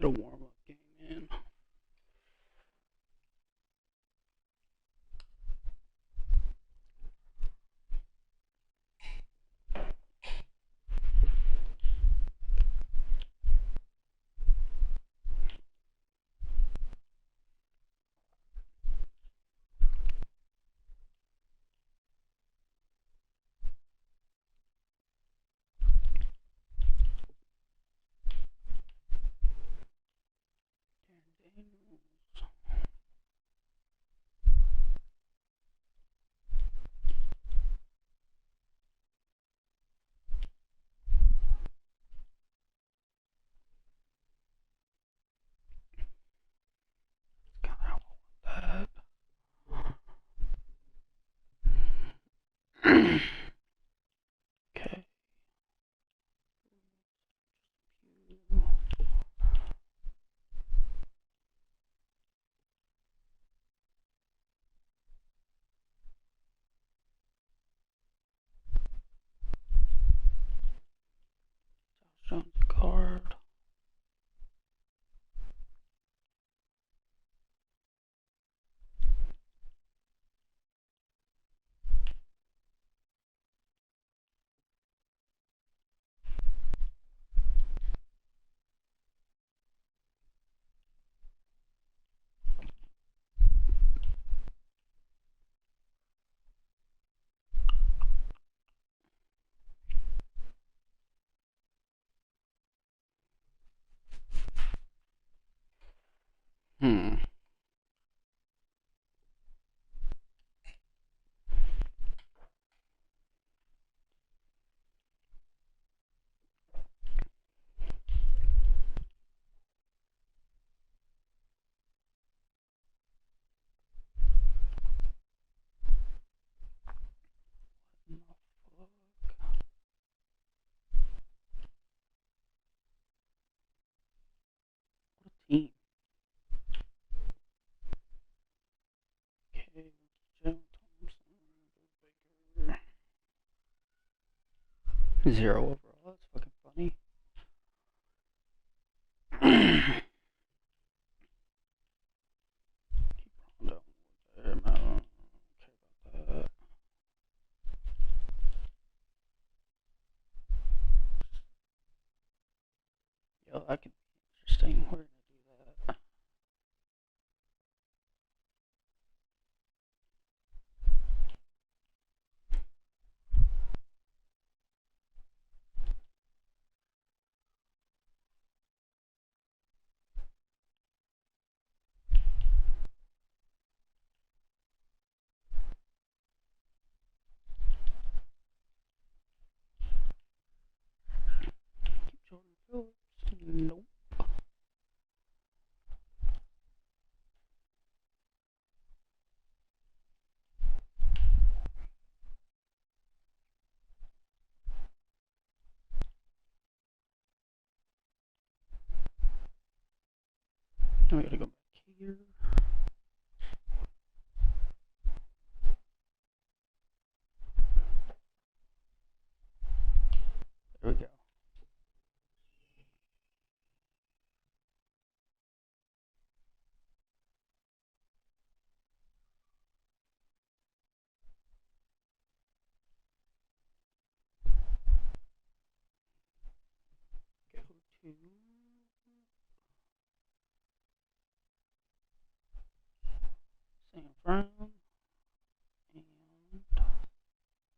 Get a warm-up game in. Okay. Jones guard. Hmm. Team. Okay. Joe Thompson. Baker. 0 overall. That's fucking funny. Keep Rondo there, man. I don't care about that. Yo, that could be interesting. We're gonna do that. Keep Jordan Phillips. Nope. Now we gotta go back here. There we go. Go to San Fran and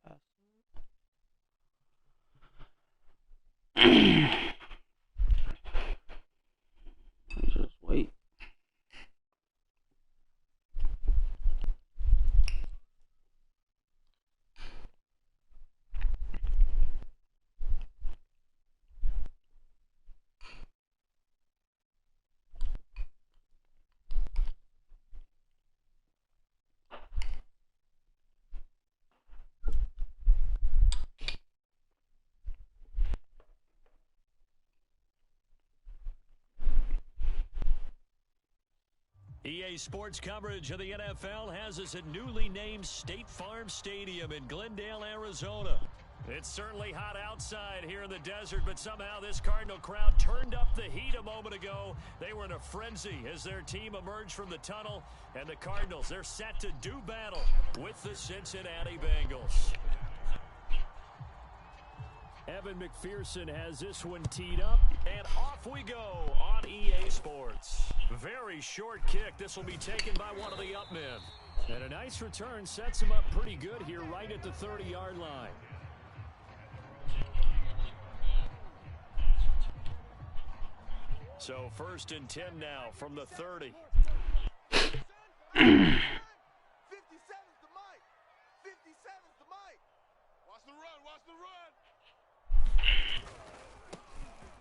pass it. Just wait. EA Sports coverage of the NFL has us at newly named State Farm Stadium in Glendale, Arizona. It's certainly hot outside here in the desert, but somehow this Cardinal crowd turned up the heat a moment ago. They were in a frenzy as their team emerged from the tunnel, and the Cardinals, they're set to do battle with the Cincinnati Bengals. Evan McPherson has this one teed up, and off we go on EA Sports. Very short kick. This will be taken by one of the up men. And a nice return sets him up pretty good here right at the 30-yard line. So 1st and 10 now from the 30. 57's the mic. 57's the mic. Watch the run. Watch the run.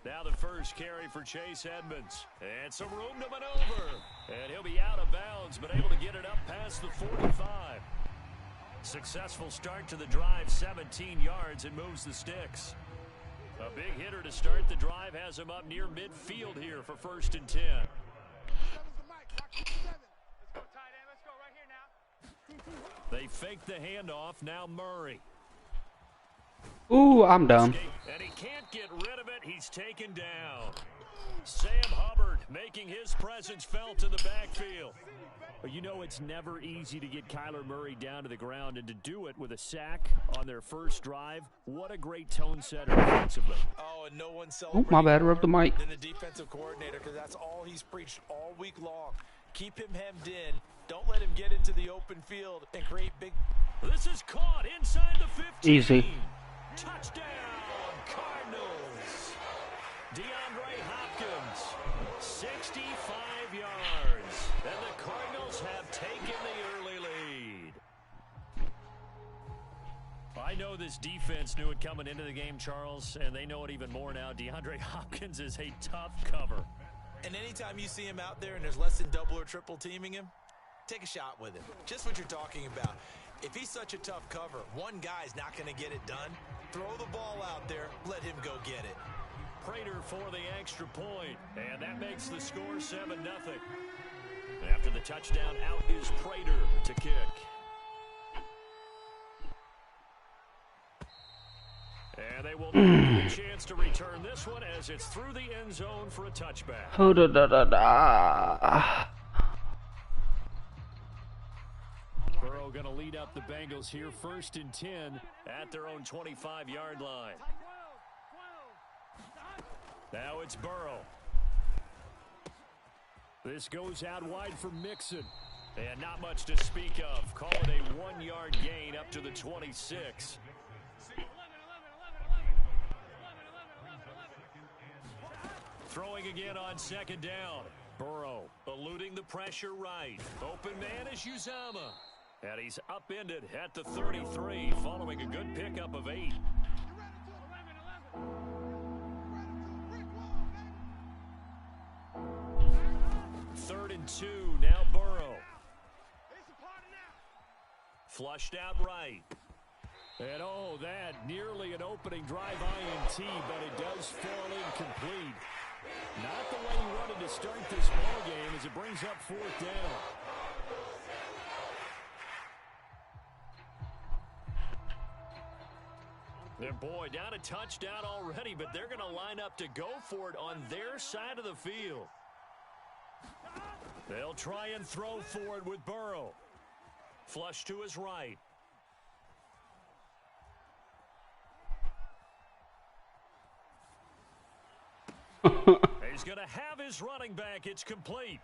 Now the first carry for Chase Edmonds. And some room to maneuver. And he'll be out of bounds, but able to get it up past the 45. Successful start to the drive, 17 yards, and moves the sticks. A big hitter to start the drive has him up near midfield here for 1st and 10. They fake the handoff. Now Murray. Ooh, I'm dumb. And he can't get rid of it. He's taken down. Sam Hubbard making his presence felt in the backfield. You know it's never easy to get Kyler Murray down to the ground, and to do it with a sack on their first drive, what a great tone setter offensively. Oh, and no one Oh, my bad. Rubbed the mic. than the defensive coordinator, because that's all he's preached all week long. Keep him hemmed in. Don't let him get into the open field and create big. This is caught inside the 15. Easy. Touchdown, Cardinals. DeAndre Hopkins, 65 yards. And the Cardinals have taken the early lead. I know this defense knew it coming into the game, Charles, and they know it even more now. DeAndre Hopkins is a tough cover. And anytime you see him out there and there's less than double or triple teaming him, take a shot with him. Just what you're talking about. If he's such a tough cover, one guy's not going to get it done. Throw the ball out there. Let him go get it. Prater for the extra point, and that makes the score 7-0. After the touchdown, out is Prater to kick. And they will not get a chance to return this one as it's through the end zone for a touchback. Oh, da, da, da, da. Burrow going to lead up the Bengals here, 1st and 10 at their own 25-yard line. Now it's Burrow. This goes out wide for Mixon. And not much to speak of. Call it a 1-yard gain up to the 26. Throwing again on 2nd down. Burrow eluding the pressure right. Open man is Uzama. And he's upended at the 33 following a good pickup of 8. Third and 2, now Burrow. Flushed out right. And oh, that nearly an opening drive INT, but it does fall incomplete. Not the way he wanted to start this ball game as it brings up 4th down. And boy, down a touchdown already, but they're going to line up to go for it on their side of the field. They'll try and throw for it with Burrow. Flush to his right. He's going to have his running back. It's complete.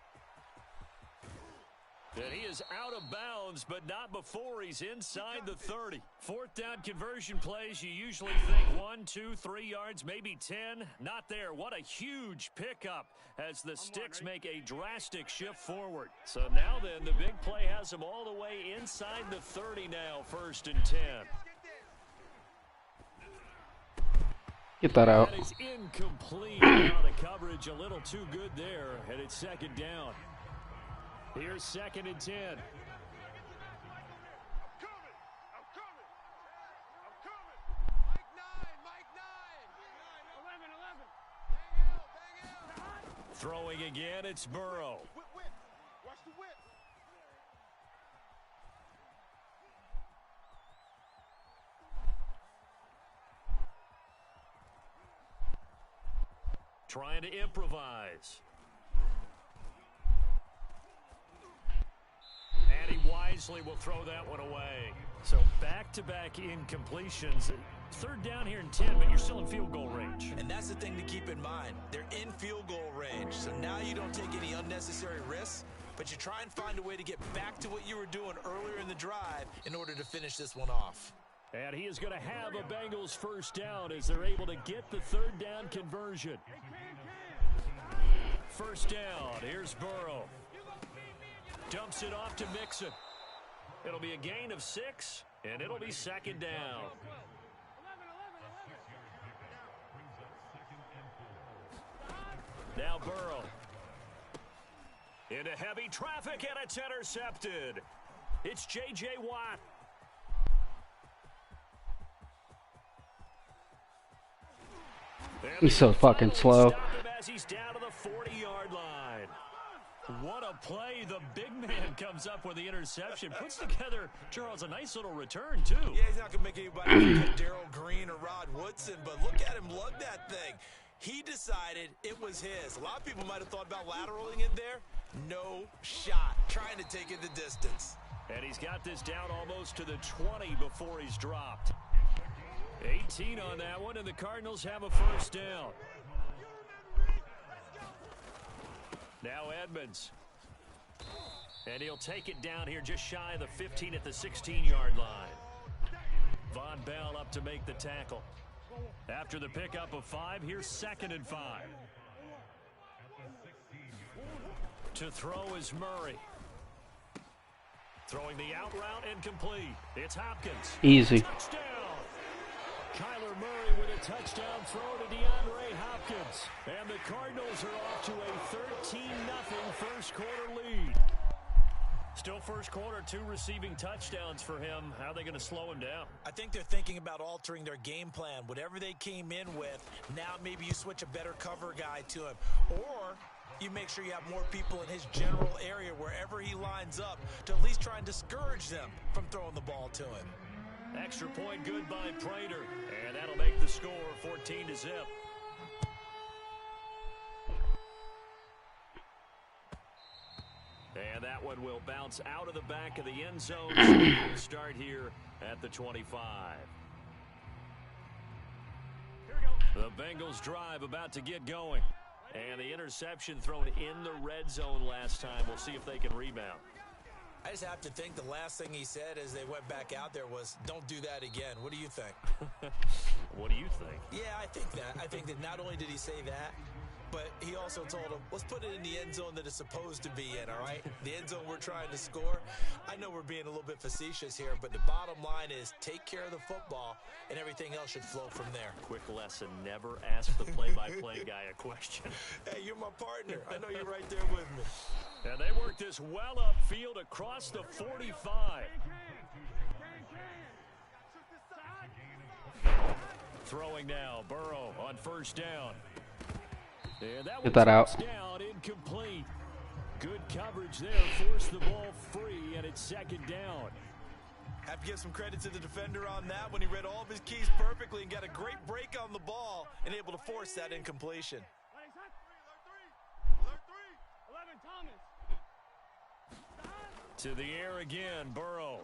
And he is out of bounds, but not before he's inside the 30. 4th down conversion plays, you usually think 1, 2, 3 yards, maybe 10. Not there. What a huge pickup as the Sticks make a drastic shift forward. So now then, the big play has him all the way inside the 30 now, 1st and 10. Get that out. That is incomplete. Now the coverage a little too good there, and it's 2nd down. Here's 2nd and 10. I'm coming. Mike 9. 11. Throwing again, it's Burrow. Whip. Watch the whip. trying to improvise. And he wisely will throw that one away. So back-to-back incompletions. Third down here in 10, but you're still in field goal range. And that's the thing to keep in mind. They're in field goal range. So now you don't take any unnecessary risks, but you try and find a way to get back to what you were doing earlier in the drive in order to finish this one off. And he is going to have a Bengals first down as they're able to get the third down conversion. First down, here's Burrow. Dumps it off to Mixon. It'll be a gain of 6, and it'll be second down. Now Burrow. Into heavy traffic, and it's intercepted. It's J.J. Watt. He's so fucking slow. As he's down to the 40-yard line. What a play. The big man comes up with the interception. Puts together, Charles, a nice little return, too. Yeah, he's not going to make anybody look at Darrell Green or Rod Woodson, but look at him lug that thing. He decided it was his. A lot of people might have thought about lateraling it there. No shot. Trying to take it the distance. And he's got this down almost to the 20 before he's dropped. 18 on that one, and the Cardinals have a first down. Now Edmonds. And he'll take it down here just shy of the 15 at the 16-yard line. Von Bell up to make the tackle. After the pickup of 5, here's 2nd and 5. To throw is Murray. Throwing the out route and complete. It's Hopkins. Easy. Touchdown. Kyler Murray with a touchdown throw to DeAndre Hopkins. And the Cardinals are off to a 13-0 first quarter lead. Still first quarter, 2 receiving touchdowns for him. How are they going to slow him down? I think they're thinking about altering their game plan. Whatever they came in with, now maybe you switch a better cover guy to him. Or you make sure you have more people in his general area wherever he lines up to at least try and discourage them from throwing the ball to him. Extra point good by Prater. And that'll make the score 14-0. And that one will bounce out of the back of the end zone. So we'll start here at the 25. The Bengals drive about to get going. And the interception thrown in the red zone last time. We'll see if they can rebound. I just have to think the last thing he said as they went back out there was, don't do that again. What do you think? What do you think? Yeah, I think that. I think that not only did he say that, but he also told him, let's put it in the end zone that it's supposed to be in, all right? The end zone we're trying to score. I know we're being a little bit facetious here, but the bottom line is take care of the football, and everything else should flow from there. Quick lesson, never ask the play-by-play guy a question. Hey, you're my partner. I know you're right there with me. And they work this well upfield across the 45. Throwing now, Burrow on first down. And Get that out. Down, incomplete. Good coverage there, forced the ball free, and it's second down. Have to give some credit to the defender on that when he read all of his keys perfectly and got a great break on the ball and able to force that incompletion. To the air again, Burrow.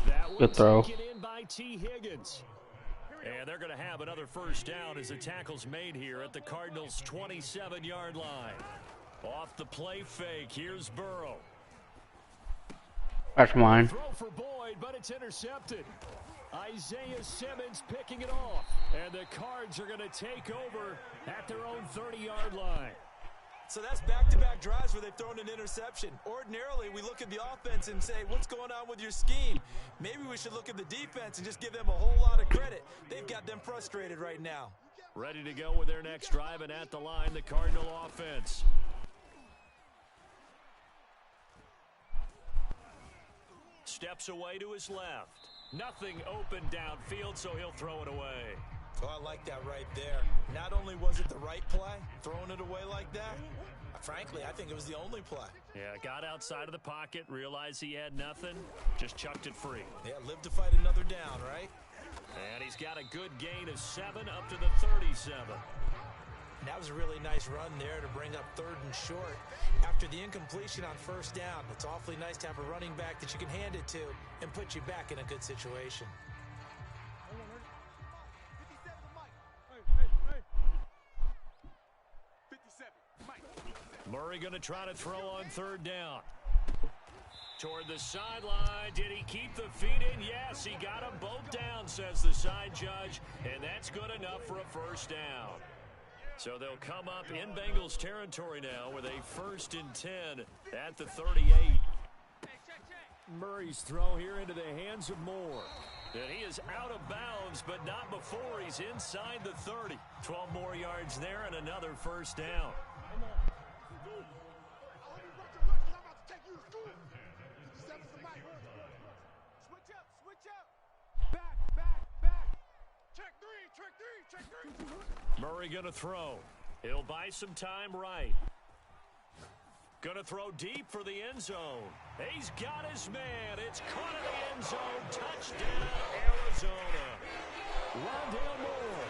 That Good throw. Taken in by T. Higgins. And they're going to have another first down as the tackle's made here at the Cardinals' 27-yard line. Off the play fake, here's Burrow. That's mine. Throw for Boyd, but it's intercepted. Isaiah Simmons picking it off. And the Cards are going to take over at their own 30-yard line. So that's back-to-back drives where they've thrown an interception. Ordinarily, we look at the offense and say, what's going on with your scheme? Maybe we should look at the defense and just give them a whole lot of credit. They've got them frustrated right now. Ready to go with their next drive, and at the line, the Cardinal offense. Steps away to his left. Nothing open downfield, so he'll throw it away. Oh, I like that right there. Not only was it the right play, throwing it away like that, frankly, I think it was the only play. Yeah, got outside of the pocket, realized he had nothing, just chucked it free. Yeah, live to fight another down, right? And he's got a good gain of 7 up to the 37. And that was a really nice run there to bring up 3rd and short. After the incompletion on 1st down, it's awfully nice to have a running back that you can hand it to and put you back in a good situation. Murray going to try to throw on 3rd down. Toward the sideline. Did he keep the feet in? Yes, he got them both down, says the side judge. And that's good enough for a 1st down. So they'll come up in Bengals territory now with a 1st and 10 at the 38. Murray's throw here into the hands of Moore. And he is out of bounds, but not before he's inside the 30. 12 more yards there and another 1st down. Murray going to throw. He'll buy some time right. Going to throw deep for the end zone. He's got his man. It's caught in the end zone. Touchdown, Arizona. Rondale Moore,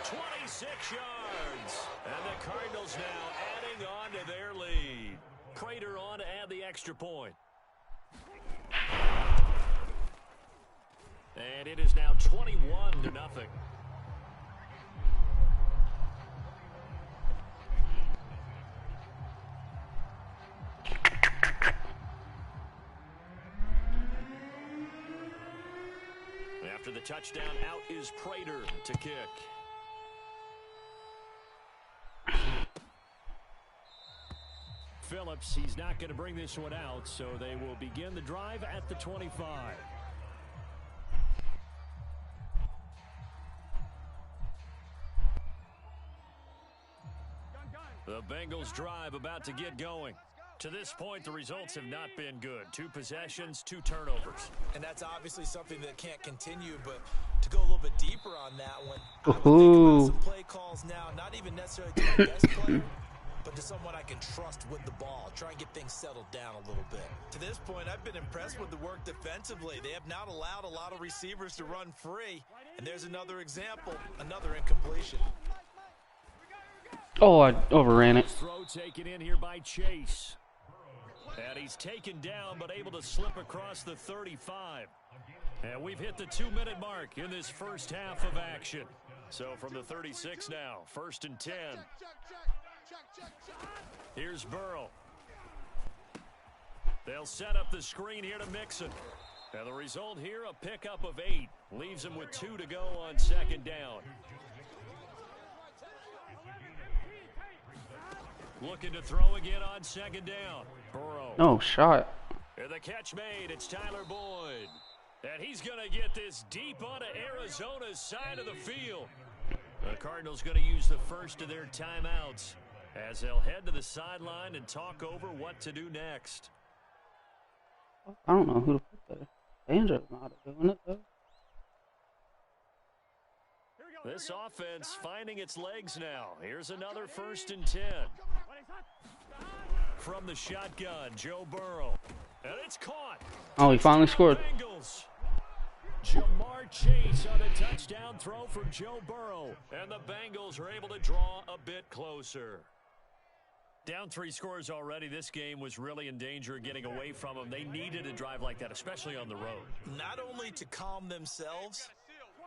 26 yards. And the Cardinals now adding on to their lead. Prater on to add the extra point. And it is now 21-0. After the touchdown, out is Prater to kick. Phillips, he's not going to bring this one out, so they will begin the drive at the 25. The Bengals drive about to get going. To this point, the results have not been good. 2 possessions, 2 turnovers. And that's obviously something that can't continue, but to go a little bit deeper on that one, I would think about some play calls now, not even necessarily to the best player, but to someone I can trust with the ball. Try and get things settled down a little bit. To this point, I've been impressed with the work defensively. They have not allowed a lot of receivers to run free. And there's another example, another incompletion. Oh, I overran it. Throw taken in here by Chase. And he's taken down, but able to slip across the 35. And we've hit the 2-minute mark in this first half of action. So from the 36 now, 1st and 10. Here's Burrow. They'll set up the screen here to Mixon. And the result here, a pickup of 8. Leaves him with 2 to go on 2nd down. Looking to throw again on 2nd down. Burrow. No shot. And the catch made. It's Tyler Boyd. And he's going to get this deep onto Arizona's side of the field. The Cardinals going to use the first of their timeouts as they'll head to the sideline and talk over what to do next. I don't know who to put there. Banjo's not doing it, though. This offense finding its legs now. Here's another 1st and 10. From the shotgun, Joe Burrow. And it's caught. Oh, he finally scored. Bengals. Jamar Chase on a touchdown throw for Joe Burrow. And the Bengals are able to draw a bit closer. Down 3 scores already. This game was really in danger of getting away from them. They needed a drive like that, especially on the road. Not only to calm themselves,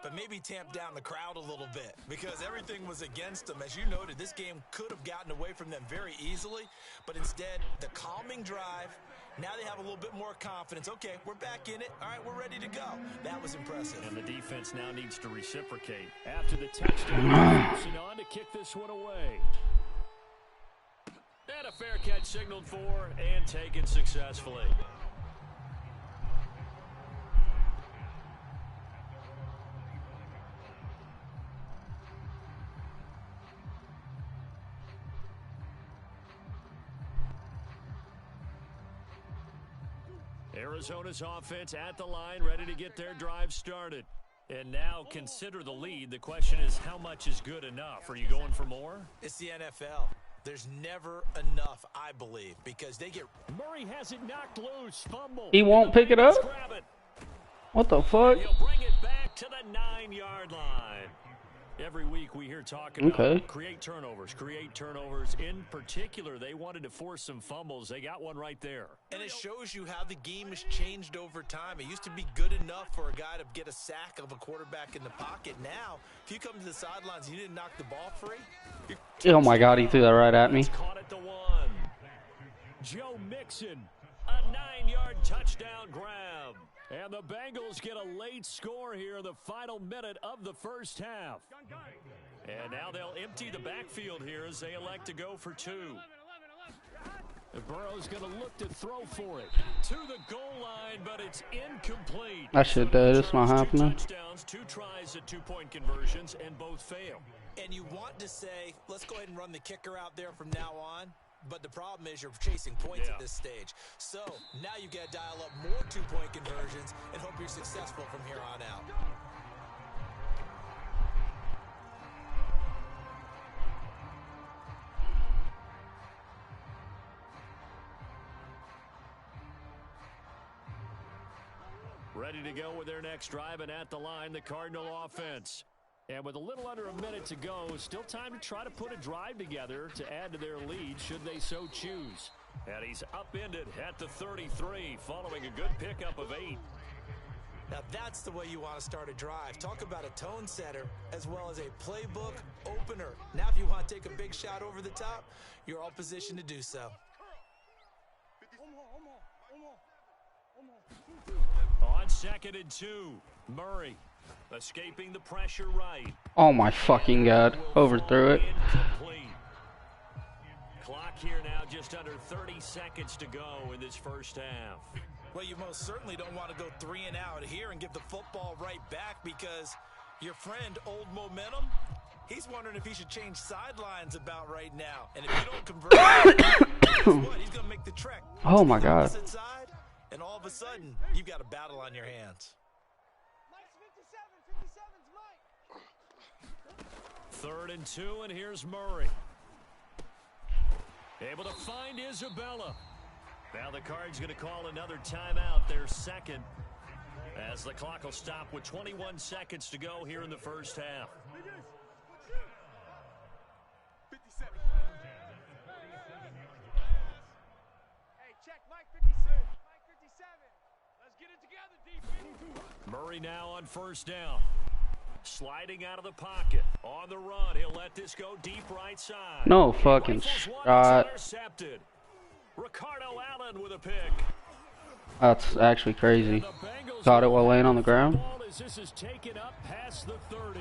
but maybe tamp down the crowd a little bit because everything was against them. As you noted, this game could have gotten away from them very easily, but instead, the calming drive, now they have a little bit more confidence. Okay, we're back in it. All right, we're ready to go. That was impressive. And the defense now needs to reciprocate. After the touchdown, pushing on to kick this one away. And a fair catch signaled for and taken successfully. Arizona's offense at the line, ready to get their drive started. And now consider the lead. The question is, how much is good enough? Are you going for more? It's the NFL. There's never enough, I believe, because they get... Murray has it knocked loose. Fumble. He won't pick it up? What the fuck? He'll bring it back to the 9-yard line. Every week we hear talk about create turnovers. In particular, they wanted to force some fumbles. They got one right there. And it shows you how the game has changed over time. It used to be good enough for a guy to get a sack of a quarterback in the pocket. Now, if you come to the sidelines and you didn't knock the ball free. Oh my God, he threw that right at me. Caught at the 1. Joe Mixon, a 9-yard touchdown grab. And the Bengals get a late score here in the final minute of the first half. And now they'll empty the backfield here as they elect to go for 2. Burrow's going to look to throw for it to the goal line, but it's incomplete. That shit dead. It's not happening. 2 touchdowns, 2 tries at 2-point conversions, and both fail. And you want to say, let's go ahead and run the kicker out there from now on. But the problem is you're chasing points at this stage. So now you got to dial up more 2-point conversions and hope you're successful from here on out. Ready to go with their next drive, and at the line, the Cardinal offense. And with a little under a minute to go, still time to try to put a drive together to add to their lead should they so choose. And he's upended at the 33 following a good pickup of 8. Now that's the way you want to start a drive. Talk about a tone setter as well as a playbook opener. Now if you want to take a big shot over the top, you're all positioned to do so. On 2nd and 2, Murray. Escaping the pressure right. Oh my fucking God. Overthrew it. Incomplete. Clock here now just under 30 seconds to go in this first half. Well, you most certainly don't want to go 3 and out here and give the football right back because your friend, Old Momentum, he's wondering if he should change sidelines about right now. And if you don't convert, guess what? He's going to make the trek. Oh my God. Side, and all of a sudden, you've got a battle on your hands. 3rd and 2, and here's Murray. Able to find Isabella. Now the Cards going to call another timeout, their 2nd, as the clock will stop with 21 seconds to go here in the first half. 57. Hey, check Mike 57. Mike 57. Let's get it together, DP. Murray now on 1st down. Sliding out of the pocket. On the run. He'll let this go deep right side. No fucking shot. Intercepted. Ricardo Allen with a pick. That's actually crazy. Got it while laying on the ground. This is taken up past the 30.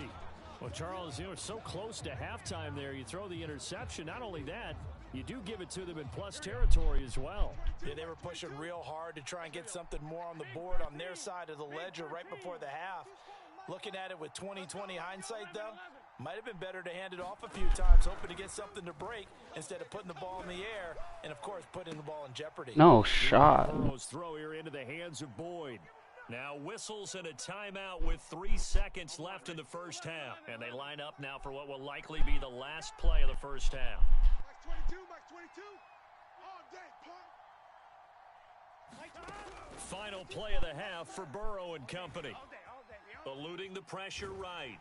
Well, Charles, you know, so close to halftime there. You throw the interception. Not only that, you do give it to them in plus territory as well. Yeah, they were pushing real hard to try and get something more on the board on their side of the ledger right before the half. Looking at it with 20/20 hindsight, though, might have been better to hand it off a few times, hoping to get something to break instead of putting the ball in the air and, of course, putting the ball in jeopardy. No shot. Burrow's throw here into the hands of Boyd. Now whistles and a timeout with 3 seconds left in the first half. And they line up now for what will likely be the last play of the first half. Max 22, Max 22. All day, punk. Final play of the half for Burrow and company. Eluding the pressure right.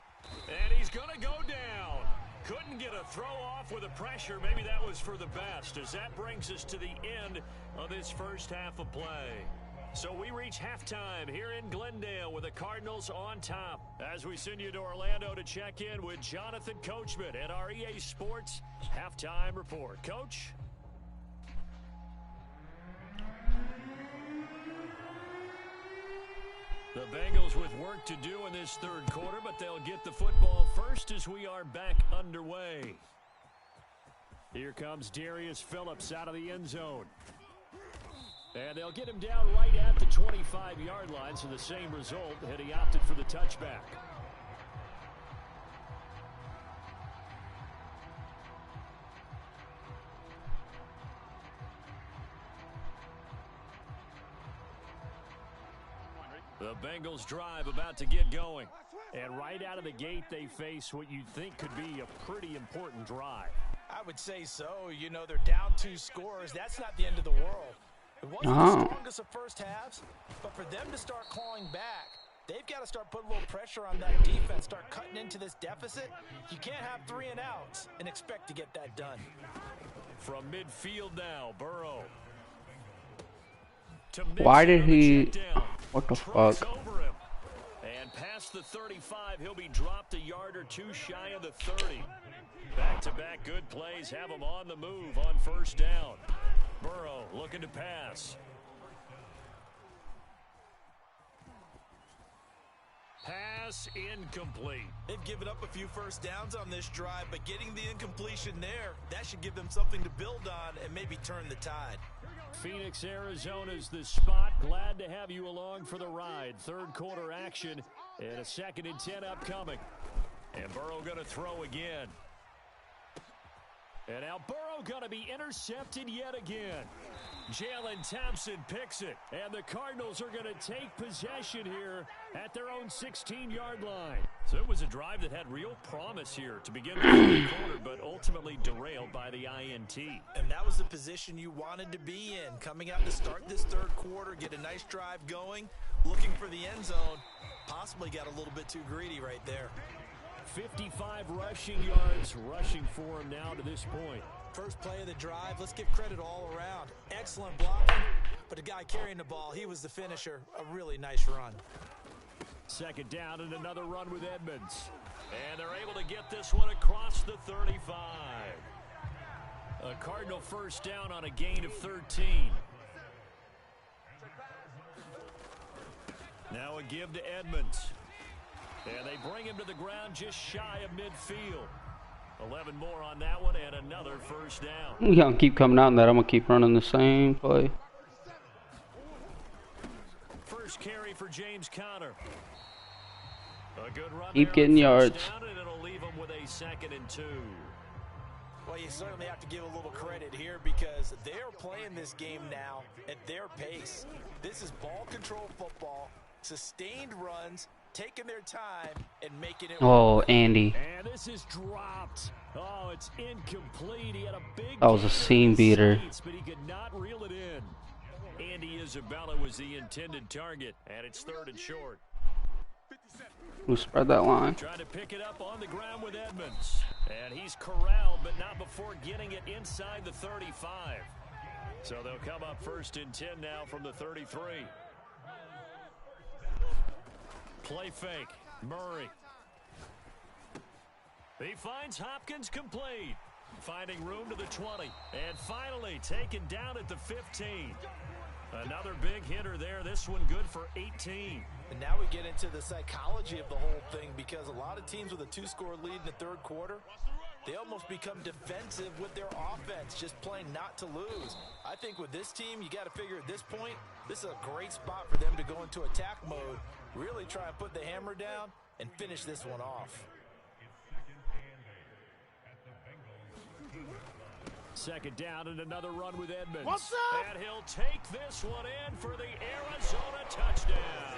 And he's going to go down. Couldn't get a throw off with the pressure. Maybe that was for the best, as that brings us to the end of this first half of play. So we reach halftime here in Glendale with the Cardinals on top, as we send you to Orlando to check in with Jonathan Coachman at our EA Sports Halftime Report. Coach? The Bengals with work to do in this third quarter, but they'll get the football first as we are back underway. Here comes Darius Phillips out of the end zone. And they'll get him down right at the 25-yard line, so the same result, and he opted for the touchback. The Bengals drive about to get going. And right out of the gate, they face what you'd think could be a pretty important drive. I would say so. You know, they're down 2 scores. That's not the end of the world. It wasn't the strongest of first halves, but for them to start clawing back, They've got to start putting a little pressure on that defense, start cutting into this deficit. You can't have 3 and outs and expect to get that done. From midfield now, Burrow. Why did he... What the fuck? Over him. And past the 35, he'll be dropped a yard or two shy of the 30. Back-to-back good plays have him on the move on first down. Burrow looking to pass. Pass incomplete. They've given up a few first downs on this drive, but getting the incompletion there, that should give them something to build on and maybe turn the tide. Phoenix, Arizona's the spot. Glad to have you along for the ride. Third quarter action and a 2nd and 10 upcoming. And Burrow going to throw again. And now Burrow going to be intercepted yet again. Jalen Thompson picks it, and the Cardinals are going to take possession here at their own 16-yard line. So it was a drive that had real promise here to begin the third quarter, but ultimately derailed by the INT. And that was the position you wanted to be in, coming out to start this third quarter, get a nice drive going, looking for the end zone, possibly got a little bit too greedy right there. 55 rushing yards rushing for him now to this point. First play of the drive, let's give credit all around. Excellent blocking, but the guy carrying the ball, he was the finisher. A really nice run. 2nd down and another run with Edmonds. And they're able to get this one across the 35. A Cardinal first down on a gain of 13. Now a give to Edmonds. And they bring him to the ground just shy of midfield. 11 more on that one and another first down. We're going to keep coming out in that. I'm going to keep running the same play. First carry for James Conner. A good run. Keep getting yards. Down, and it'll leave him with a 2nd and 2. Well, you certainly have to give a little credit here because they're playing this game now at their pace. This is ball control football, sustained runs, taking their time and making it. Oh, Andy. And this is dropped. Oh, it's incomplete. He had a big. That was a seam beater. But he could not reel it in. Andy Isabella was the intended target, and it's 3rd and short. Who spread that line? Trying to pick it up on the ground with Edmonds. And he's corralled, but not before getting it inside the 35. So they'll come up 1st and 10 now from the 33. Play fake. Murray. He finds Hopkins complete. Finding room to the 20. And finally taken down at the 15. Another big hitter there. This one good for 18. And now we get into the psychology of the whole thing because a lot of teams with a 2-score lead in the third quarter, they almost become defensive with their offense, just playing not to lose. I think with this team, you got to figure at this point, this is a great spot for them to go into attack mode, really try and put the hammer down and finish this one off. 2nd down and another run with Edmonds. What's up? And he'll take this one in for the Arizona touchdown.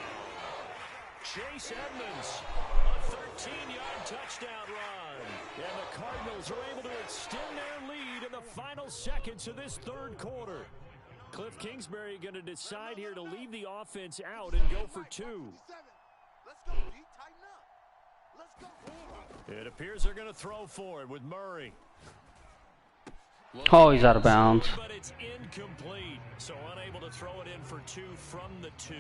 Chase Edmonds, a 13-yard touchdown run. And the Cardinals are able to extend their lead in the final seconds of this third quarter. Cliff Kingsbury going to decide here to leave the offense out and go for 2. Let's go, D. Tighten up. Let's go. It appears they're going to throw for it with Murray. Oh, he's out of bounds. But it's incomplete, so unable to throw it in for 2 from the 2.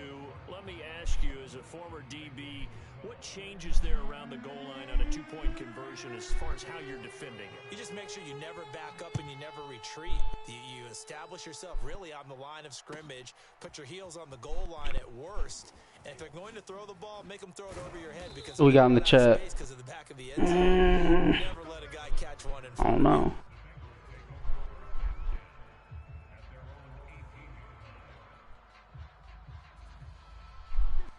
Let me ask you, as a former DB, what changes there around the goal line on a 2-point conversion as far as how you're defending it? You just make sure you never back up and you never retreat. You establish yourself really on the line of scrimmage, put your heels on the goal line at worst, and if they're going to throw the ball, make them throw it over your head because we got in the chat. Because of the back of the end zone. Never let a guy catch one in front. I don't know.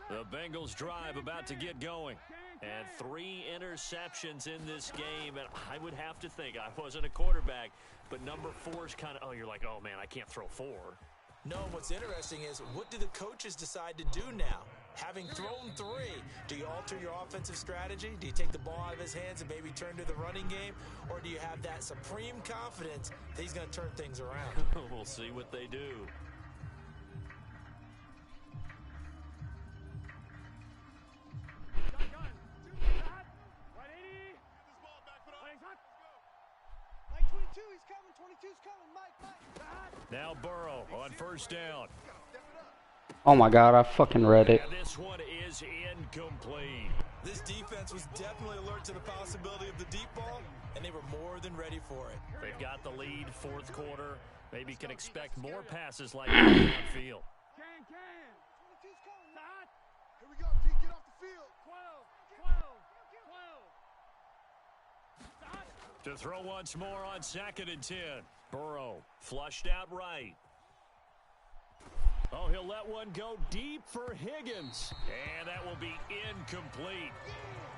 The Bengals drive about to get going. And 3 interceptions in this game. And I would have to think, I wasn't a quarterback, but number 4 is kind of, oh, you're like, oh, man, I can't throw 4. No, what's interesting is, what do the coaches decide to do now? Having thrown 3, do you alter your offensive strategy? Do you take the ball out of his hands and maybe turn to the running game? Or do you have that supreme confidence that he's going to turn things around? We'll see what they do. Now Burrow on first down. Oh my God, I fucking read it. And this one is incomplete. This defense was definitely alert to the possibility of the deep ball, and they were more than ready for it. They've got the lead, fourth quarter. Maybe can expect more passes like that downfield. Can. 22's coming. Start. Here we go, D. Get off the field. 12. Start. To throw once more on 2nd and 10. Burrow flushed out right. Oh, he'll let one go deep for Higgins. And that will be incomplete.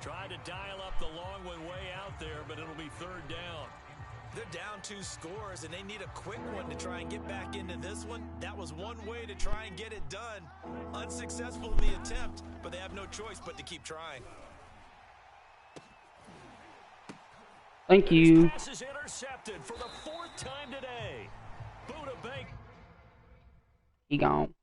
Tried to dial up the long one way out there, but it'll be 3rd down. They're down 2 scores, and they need a quick one to try and get back into this one. That was one way to try and get it done. Unsuccessful in the attempt, but they have no choice but to keep trying. Thank you. This pass is intercepted for the 4th time today. Buda Bank. He gone.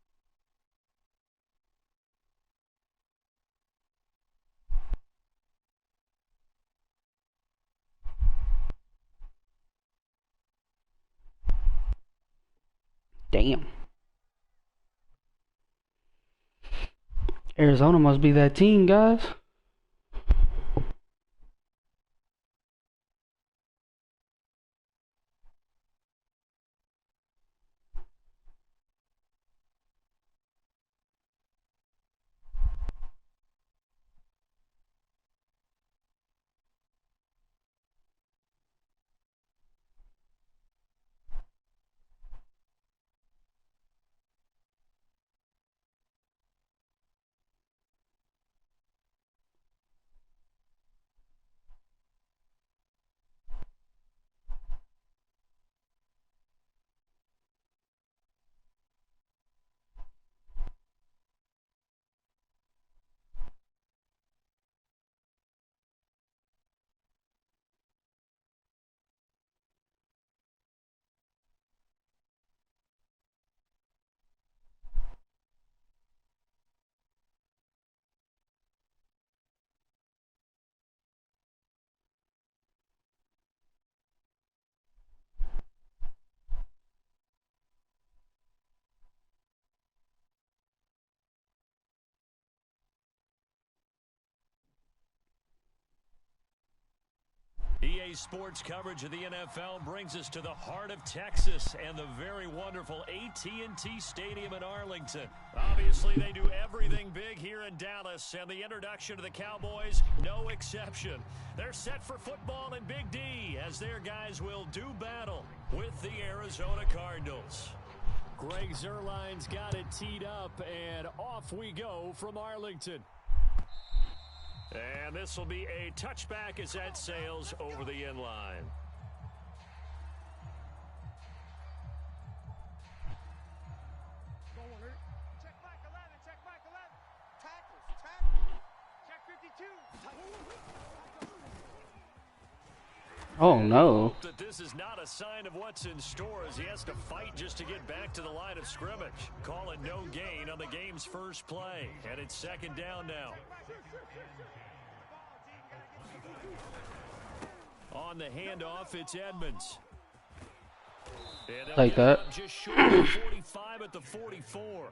Damn. Arizona must be that team, guys. EA Sports coverage of the NFL brings us to the heart of Texas and the very wonderful AT&T Stadium in Arlington. Obviously, they do everything big here in Dallas, and the introduction to the Cowboys, no exception. They're set for football in Big D as their guys will do battle with the Arizona Cardinals. Greg Zuerlein's got it teed up, and off we go from Arlington. And this will be a touchback as that sails over the end line. Check Mike 11. Tackles. Check 52. Oh no. That this is not a sign of what's in store as he has to fight just to get back to the line of scrimmage. Call it no gain on the game's first play. And it's 2nd down now. On the handoff, it's Edmonds. Like that. Just short of 45 at the 44.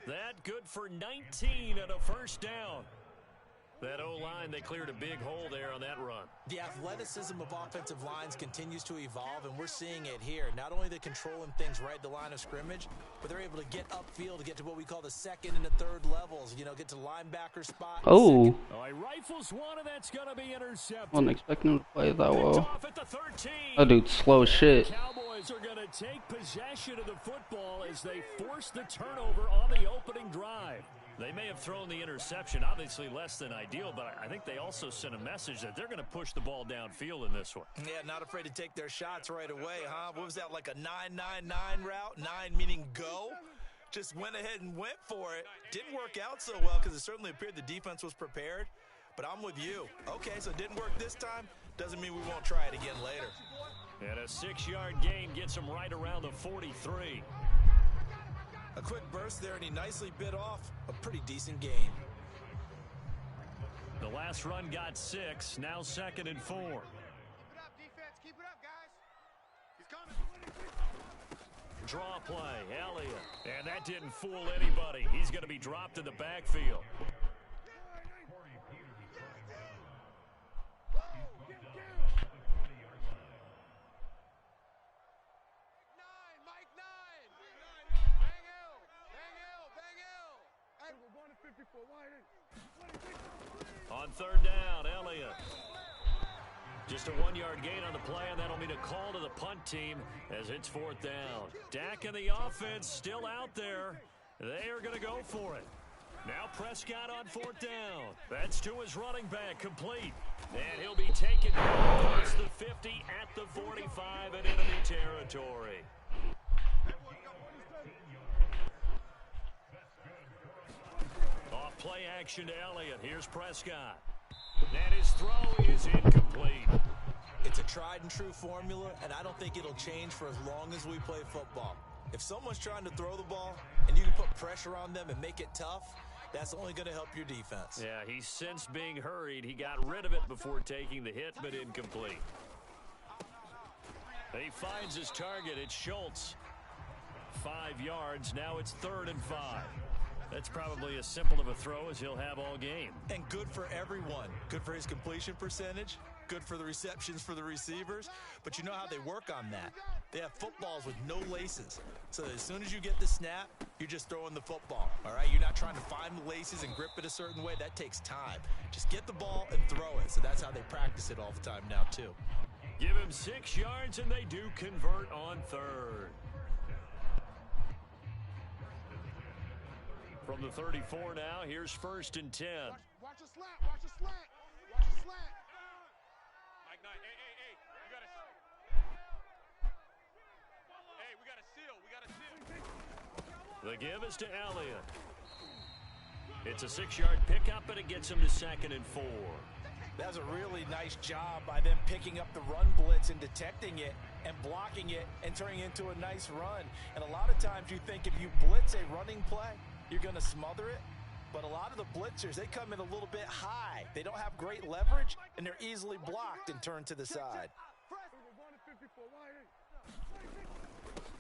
That good for 19 and a 1st down. That O-line, they cleared a big hole there on that run. The athleticism of offensive lines continues to evolve, and we're seeing it here. Not only they're controlling things right at the line of scrimmage, but they're able to get upfield to get to what we call the 2nd and the 3rd levels. You know, get to linebacker spot. Oh. Oh, he rifles one, and that's going to be intercepted. Wasn't expecting him to play that well. Off at the 13. That dude's slow as shit. The Cowboys are going to take possession of the football as they force the turnover on the opening drive. They may have thrown the interception, obviously less than ideal, but I think they also sent a message that they're going to push the ball downfield in this one. Yeah, not afraid to take their shots right away, huh? What was that, like a 9-9-9 route? 9 meaning go? Just went ahead and went for it. Didn't work out so well because it certainly appeared the defense was prepared. But I'm with you. Okay, so it didn't work this time. Doesn't mean we won't try it again later. And a 6-yard gain gets him right around the 43. A quick burst there, and he nicely bit off a pretty decent gain. The last run got 6, now 2nd and 4. Keep it up, defense. Keep it up, guys. Draw play, Elliott. And that didn't fool anybody. He's going to be dropped in the backfield. On third down, Elliott. Just a 1-yard gain on the play, and that'll mean a call to the punt team as it's fourth down. Dak and the offense still out there. They are going to go for it. Now Prescott on fourth down. That's to his running back, complete. And he'll be taken down across the 50 at the 45 in enemy territory. Off play action to Elliott. Here's Prescott. And his throw is incomplete. It's a tried and true formula, and I don't think it'll change for as long as we play football. If someone's trying to throw the ball and you can put pressure on them and make it tough, that's only going to help your defense. Yeah, he's since being hurried. He got rid of it before taking the hit, but incomplete. He finds his target. It's Schultz. 5 yards. Now it's 3rd and 5. That's probably as simple of a throw as he'll have all game. And good for everyone. Good for his completion percentage. Good for the receptions for the receivers. But you know how they work on that. They have footballs with no laces. So as soon as you get the snap, you're just throwing the football. All right? You're not trying to find the laces and grip it a certain way. That takes time. Just get the ball and throw it. So that's how they practice it all the time now, too. Give him 6 yards, and they do convert on 3rd. From the 34 now, here's 1st and 10. Watch a slant, watch a slant, watch a slant. Mike 9, hey, you got to, we got a seal. The give is to Elliott. It's a 6-yard pickup, and it gets him to 2nd and 4. That was a really nice job by them picking up the run blitz and detecting it and blocking it and turning it into a nice run. And a lot of times you think if you blitz a running play, you're going to smother it. But a lot of the blitzers, they come in a little bit high. They don't have great leverage, and they're easily blocked and turned to the side.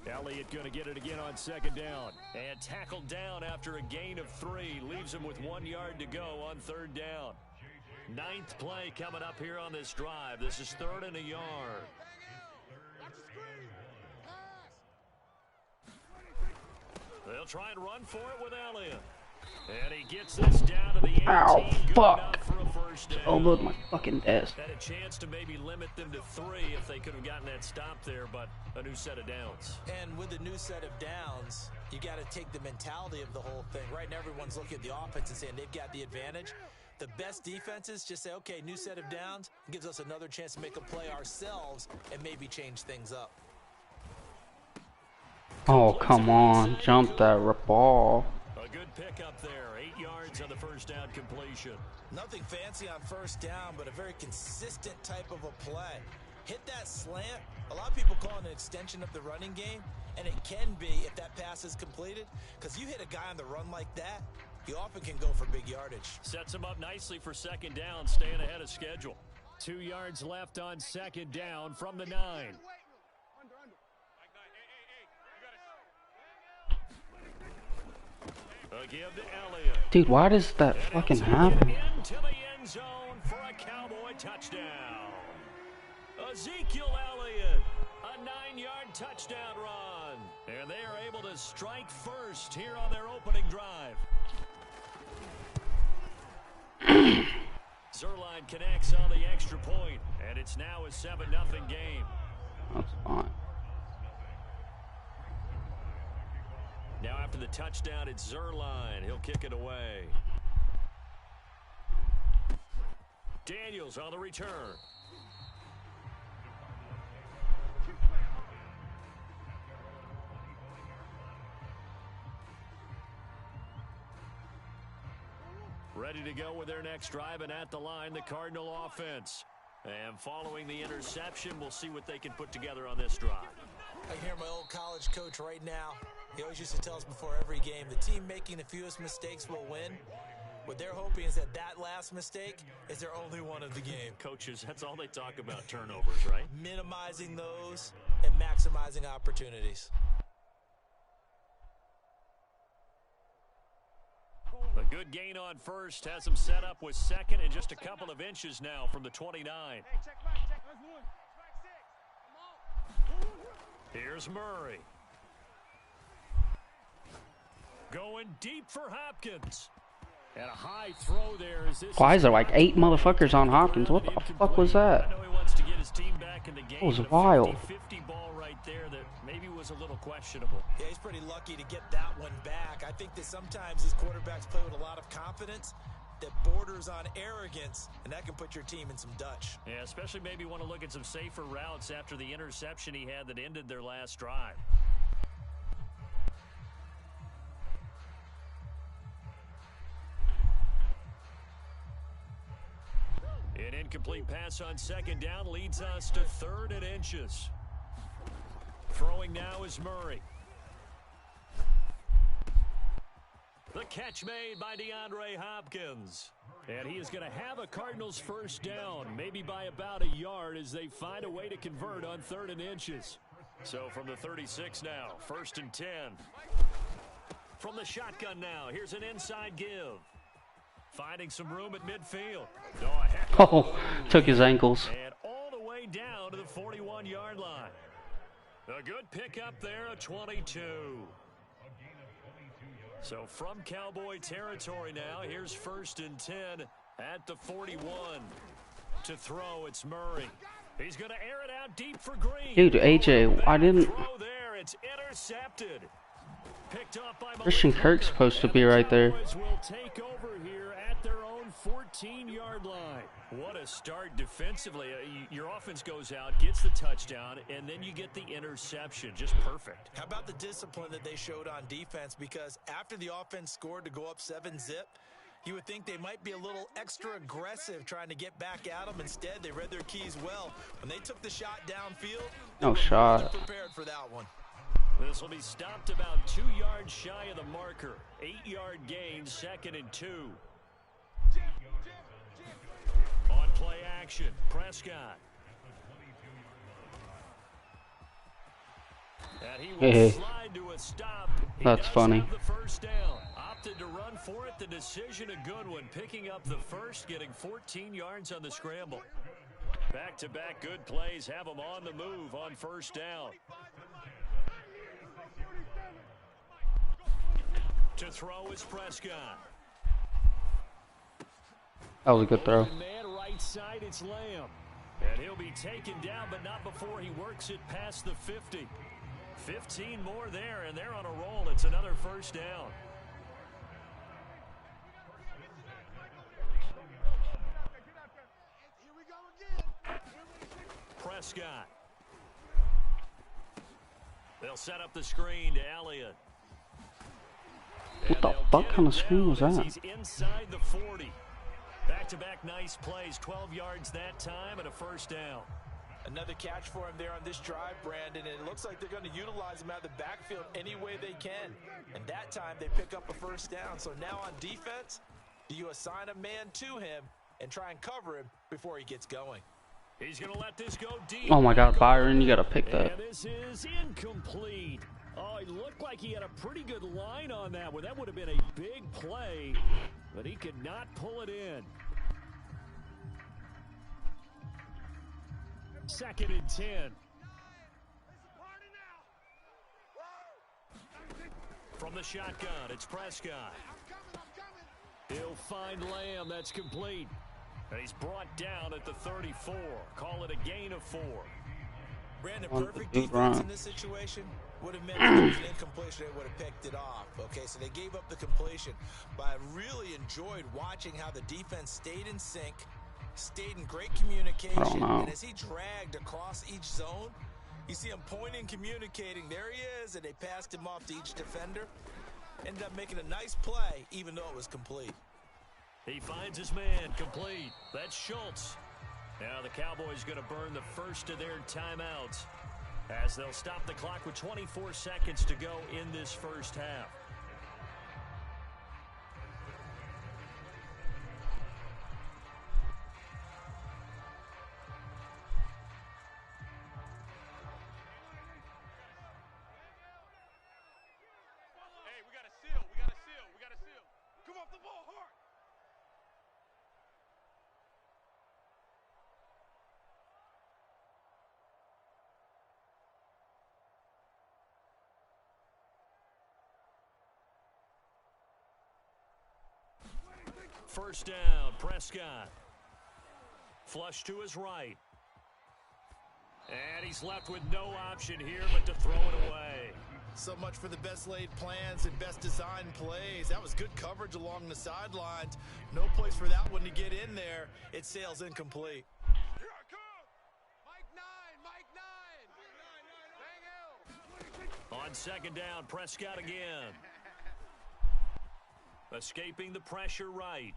Elliott going to get it again on 2nd down. And tackled down after a gain of 3. Leaves him with 1 yard to go on 3rd down. 9th play coming up here on this drive. This is 3rd and a yard. They'll try and run for it with Elliott. And he gets this down to the 18. Ow, fuck. For a first down. Elbowed my fucking desk. Had a chance to maybe limit them to 3 if they could have gotten that stop there, but a new set of downs. And with a new set of downs, you got to take the mentality of the whole thing. Right now, everyone's looking at the offense and saying they've got the advantage. The best defenses just say, okay, new set of downs. It gives us another chance to make a play ourselves and maybe change things up. Oh, come on. Jump that ball. A good pickup there. 8 yards on the first down completion. Nothing fancy on first down, but a very consistent type of a play. Hit that slant. A lot of people call it an extension of the running game, and it can be if that pass is completed, because you hit a guy on the run like that, you often can go for big yardage. Sets him up nicely for 2nd down, staying ahead of schedule. 2 yards left on 2nd down from the 9. A give to Elliott. Dude, why does that fucking happen? Into the end zone for a Cowboy touchdown. Ezekiel Elliott, a 9-yard touchdown run. And they are able to strike first here on their opening drive. Zerline connects on the extra point, and it's now a 7-0 game. That's fine. Now after the touchdown, it's Zerline. He'll kick it away. Daniels on the return. Ready to go with their next drive, and at the line, the Cardinal offense. And following the interception, we'll see what they can put together on this drive. I hear my old college coach right now. He always used to tell us before every game, the team making the fewest mistakes will win. What they're hoping is that that last mistake is their only one of the game. Coaches, that's all they talk about, turnovers, right? Minimizing those and maximizing opportunities. A good gain on first has him set up with second and just a couple of inches now from the 29. Hey, check Mike, check. That's one. Strike 6. I'm on. Here's Murray. Going deep for Hopkins. And a high throw there. Why is there like 8 motherfuckers on Hopkins? What the fuck was that? I know he wants to get his team back in the game. That was but a wild. 50-50 ball right there that maybe was a little questionable. Yeah, he's pretty lucky to get that one back. I think that sometimes these quarterbacks play with a lot of confidence that borders on arrogance, and that can put your team in some Dutch. Yeah, especially maybe want to look at some safer routes after the interception he had that ended their last drive. An incomplete pass on second down leads us to 3rd and inches. Throwing now is Murray. The catch made by DeAndre Hopkins. And he is going to have a Cardinals first down, maybe by about a yard as they find a way to convert on 3rd and inches. So from the 36 now, 1st and 10. From the shotgun now, here's an inside give. Finding some room at midfield. Oh, took his ankles. And all the way down to the 41-yard line. A good pickup there, a 22. So from Cowboy territory now, here's 1st and 10 at the 41. To throw, it's Murray. He's going to air it out deep for Green. Dude, AJ, I didn't... Throw there, it's intercepted. Picked up by Christian Kirk's supposed to be right there. Cowboys will take over here at their own 14-yard line. What a start defensively. Your offense goes out, gets the touchdown, and then you get the interception. Just perfect. How about the discipline that they showed on defense? Because after the offense scored to go up 7-zip, you would think they might be a little extra aggressive trying to get back at them. Instead, they read their keys well. When they took the shot downfield, they No were shot. prepared for that one. This will be stopped about 2 yards shy of the marker. 8-yard gain, 2nd and 2. On play action, Prescott. And he will slide to a stop. That's funny. Have the first down. Opted to run for it. The decision a good one. Picking up the first, getting 14 yards on the scramble. Back-to-back good plays have them on the move on 1st down. To throw is Prescott. That was a good throw. Man right side, it's Lamb. And he'll be taken down, but not before he works it past the 50. 15 more there, and they're on a roll. It's another first down. Prescott. They'll set up the screen to Elliott. What the fuck kind of screen was that? He's inside the 40. Back-to-back nice plays, 12 yards that time and a first down. Another catch for him there on this drive, Brandon, and it looks like they're going to utilize him out of the backfield any way they can. And that time they pick up a first down. So now on defense, do you assign a man to him and try and cover him before he gets going? He's going to let this go deep. Oh my God, Byron, you gotta pick that. And this is incomplete. Oh, it looked like he had a pretty good line on that one. That would have been a big play, but he could not pull it in. 2nd and 10. From the shotgun, it's Prescott. He'll find Lamb. That's complete. And he's brought down at the 34. Call it a gain of 4. Brandon, On the perfect good defense run. in this situation would have meant if there was an incompletion, they would have picked it off. Okay, so they gave up the completion. But I really enjoyed watching how the defense stayed in sync, stayed in great communication. I don't know. And as he dragged across each zone, you see him pointing, communicating. There he is, and they passed him off to each defender. Ended up making a nice play, even though it was complete. He finds his man, complete. That's Schultz. Now the Cowboys going to burn the first of their timeouts as they'll stop the clock with 24 seconds to go in this first half. First down, Prescott. Flush to his right. And he's left with no option here but to throw it away. So much for the best laid plans and best designed plays. That was good coverage along the sidelines. No place for that one to get in there. It sails incomplete. Here I come. Mike 9. Bang out. On second down, Prescott again. Escaping the pressure right.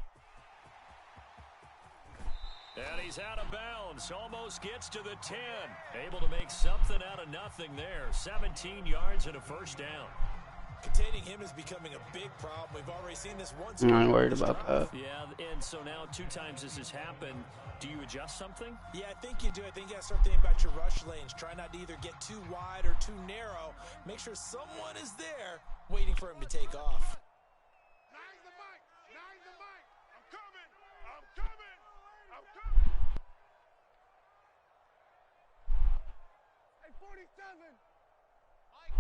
And he's out of bounds. Almost gets to the 10. Able to make something out of nothing there. 17 yards and a first down. Containing him is becoming a big problem. We've already seen this once. I'm not worried about that. Yeah, and so now 2 times this has happened. Do you adjust something? Yeah, I think you do. I think you got to start thinking about your rush lanes. Try not to either get too wide or too narrow. Make sure someone is there waiting for him to take off. Nine the mic. I'm coming. Hey, 47. Mike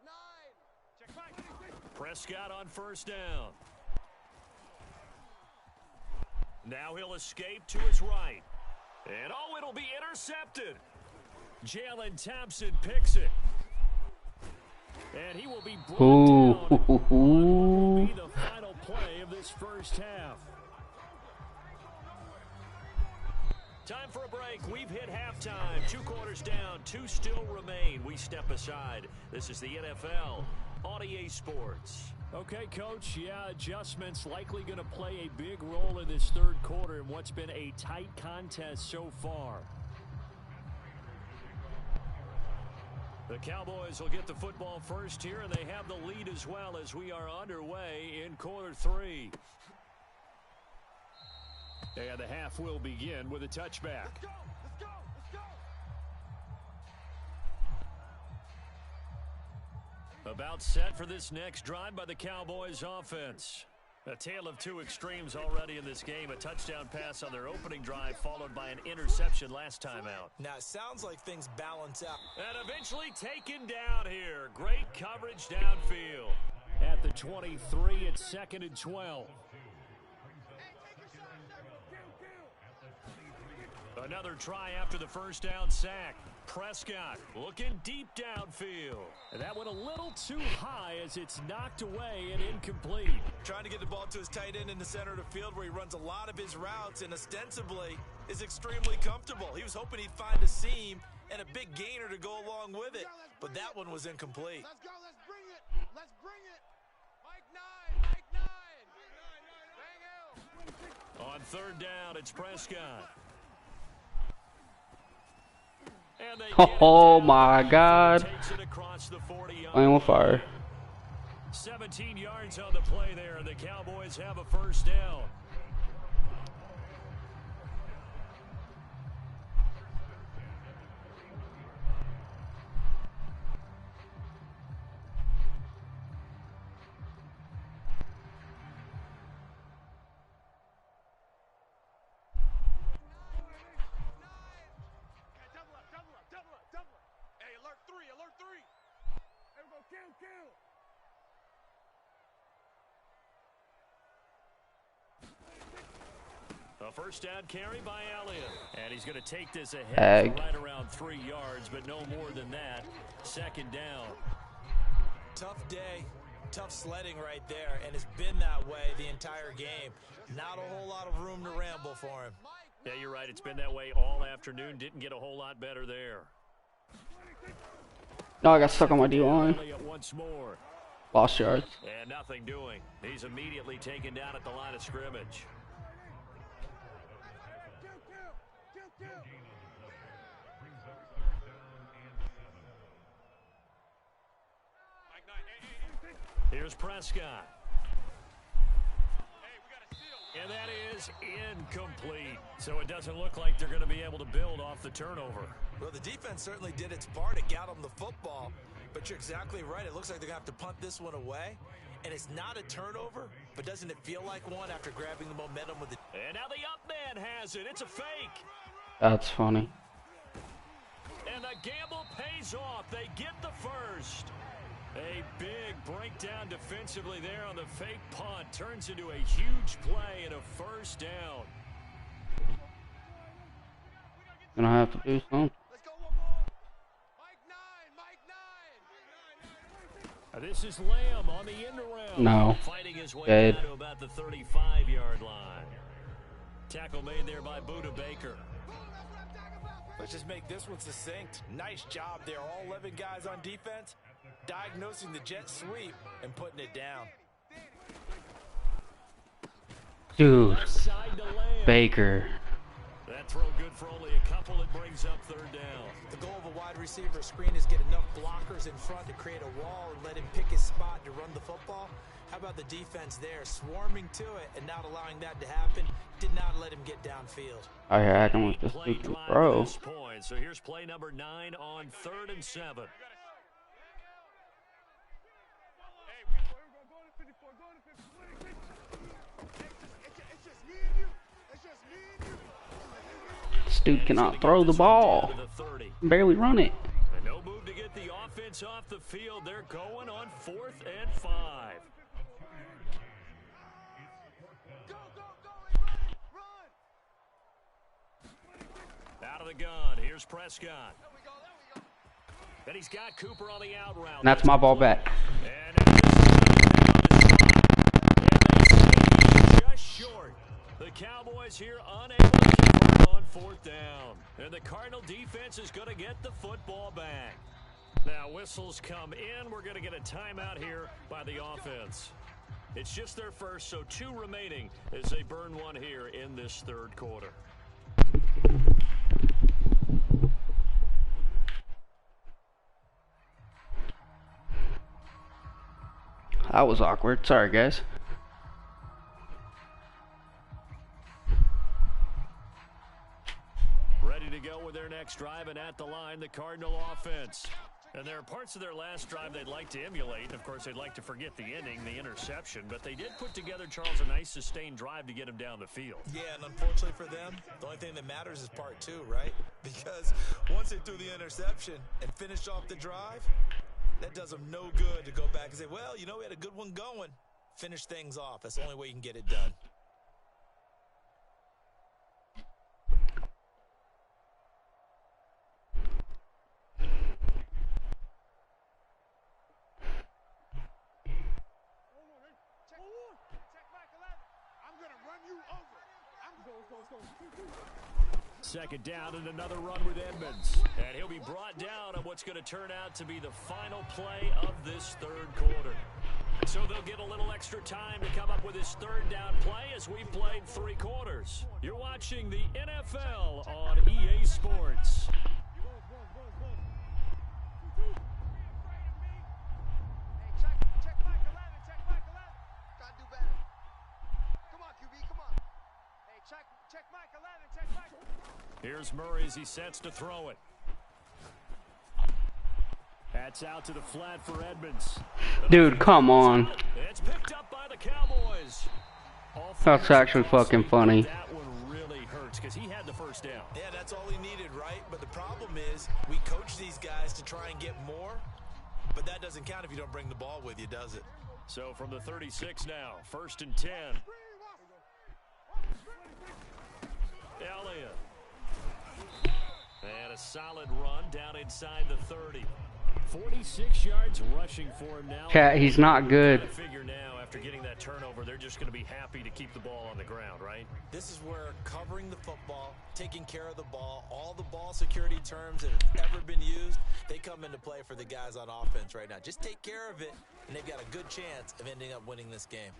9. Check Mike. Prescott on first down. Now he'll escape to his right. And oh, it'll be intercepted. Jalen Thompson picks it. And he will be brought down on what will be the final play of this first half. Time for a break. We've hit halftime. 2 quarters down. 2 still remain. We step aside. This is the NFL on EA Sports. Okay, Coach. Yeah, adjustments likely going to play a big role in this third quarter in what's been a tight contest so far. The Cowboys will get the football first here, and they have the lead as well as we are underway in quarter 3. And the half will begin with a touchback. Let's go. About set for this next drive by the Cowboys offense. A tale of 2 extremes already in this game. A touchdown pass on their opening drive followed by an interception last time out. Now, it sounds like things balance out. And eventually taken down here. Great coverage downfield. At the 23, it's 2nd and 12. Another try after the first down sack. Prescott looking deep downfield. That went a little too high as it's knocked away and incomplete. Trying to get the ball to his tight end in the center of the field where he runs a lot of his routes and ostensibly is extremely comfortable. He was hoping he'd find a seam and a big gainer to go along with it, but that one was incomplete. Let's go. Let's bring it. Mike 9. Bang out. On third down, it's Prescott. And they Oh my God. takes it across the 40-yard I'm on fire. 17 yards on the play there, and the Cowboys have a first down. Double up. Hey, alert 3. Here we go. Kill. A first down carry by Elliott. And he's going to take this ahead for right around 3 yards, but no more than that. 2nd down. Tough day, tough sledding right there, and it's been that way the entire game. Not a whole lot of room to ramble for him. Yeah, you're right. It's been that way all afternoon. Didn't get a whole lot better there. No, I got stuck on my D-line. Once more. Lost yards. And nothing doing. He's immediately taken down at the line of scrimmage. Kill. Mike 9. Hey. Here's Prescott. Hey, we got a steal. And that is incomplete. So it doesn't look like they're going to be able to build off the turnover. Well, the defense certainly did its part. It got them the football. But you're exactly right. It looks like they're going to have to punt this one away. And it's not a turnover, but doesn't it feel like one after grabbing the momentum with the... And now the up man has it. It's a fake. That's funny. And the gamble pays off. They get the first. A big breakdown defensively there on the fake punt. Turns into a huge play and a first down. Gonna have to do something. Let's go one more. Mike 9. This is Lamb on the end around. No. Fighting his way Dead. down to about the 35-yard line. Tackle made there by Buda Baker. Let's just make this one succinct. Nice job there. All 11 guys on defense, diagnosing the jet sweep and putting it down. Dude. Left side to Lamb. Baker. That throw good for only a couple. It brings up third down. The goal of a wide receiver screen is get enough blockers in front to create a wall and let him pick his spot to run the football. How about the defense there, swarming to it and not allowing that to happen? Did not let him get downfield. I hear acting with this Play stupid drive bro. at this point. So here's play number 9 on 3rd and 7. Hey, go to 54, go to 54. It's just me and you. It's just me and you. This dude cannot throw the ball. Barely run it. And no move to get the offense off the field. They're going on 4th and 5. Out of the gun. Here's Prescott. And he's got Cooper on the out route. And that's my ball back. And just short. The Cowboys here unable to keep on 4th down. And the Cardinal defense is going to get the football back. Now whistles come in. We're going to get a timeout here by the offense. It's just their first, so 2 remaining as they burn one here in this 3rd quarter. That was awkward. Sorry, guys. Ready to go with their next drive, and at the line, the Cardinal offense. And there are parts of their last drive they'd like to emulate. And of course, they'd like to forget the inning, the interception. But they did put together, Charles, a nice sustained drive to get him down the field. Yeah, and unfortunately for them, the only thing that matters is part 2, right? Because once they threw the interception and finished off the drive, that does them no good to go back and say, well, you know, we had a good one going. Finish things off. That's the only way you can get it done. Second down and another run with Edmonds. And he'll be brought down on what's going to turn out to be the final play of this 3rd quarter. So they'll get a little extra time to come up with his 3rd down play as we played 3 quarters. You're watching the NFL on EA Sports. Check Mike 11. Gotta do better. Come on, QB, come on. Hey, check Mike 11. Check Mike. Here's Murray as he sets to throw it. That's out to the flat for Edmonds. Dude, come on. It's picked up by the Cowboys. That's actually fucking funny. That one really hurts because he had the first down. Yeah, that's all he needed, right? But the problem is we coach these guys to try and get more, but that doesn't count if you don't bring the ball with you, does it? So from the 36 now, 1st and 10. Elliott. And a solid run down inside the 30. 46 yards rushing for him now. Cat, he's not good. I figure now, after getting that turnover, they're just going to be happy to keep the ball on the ground, right? This is where covering the football, taking care of the ball, all the ball security terms that have ever been used, they come into play for the guys on offense right now. Just take care of it, and they've got a good chance of ending up winning this game.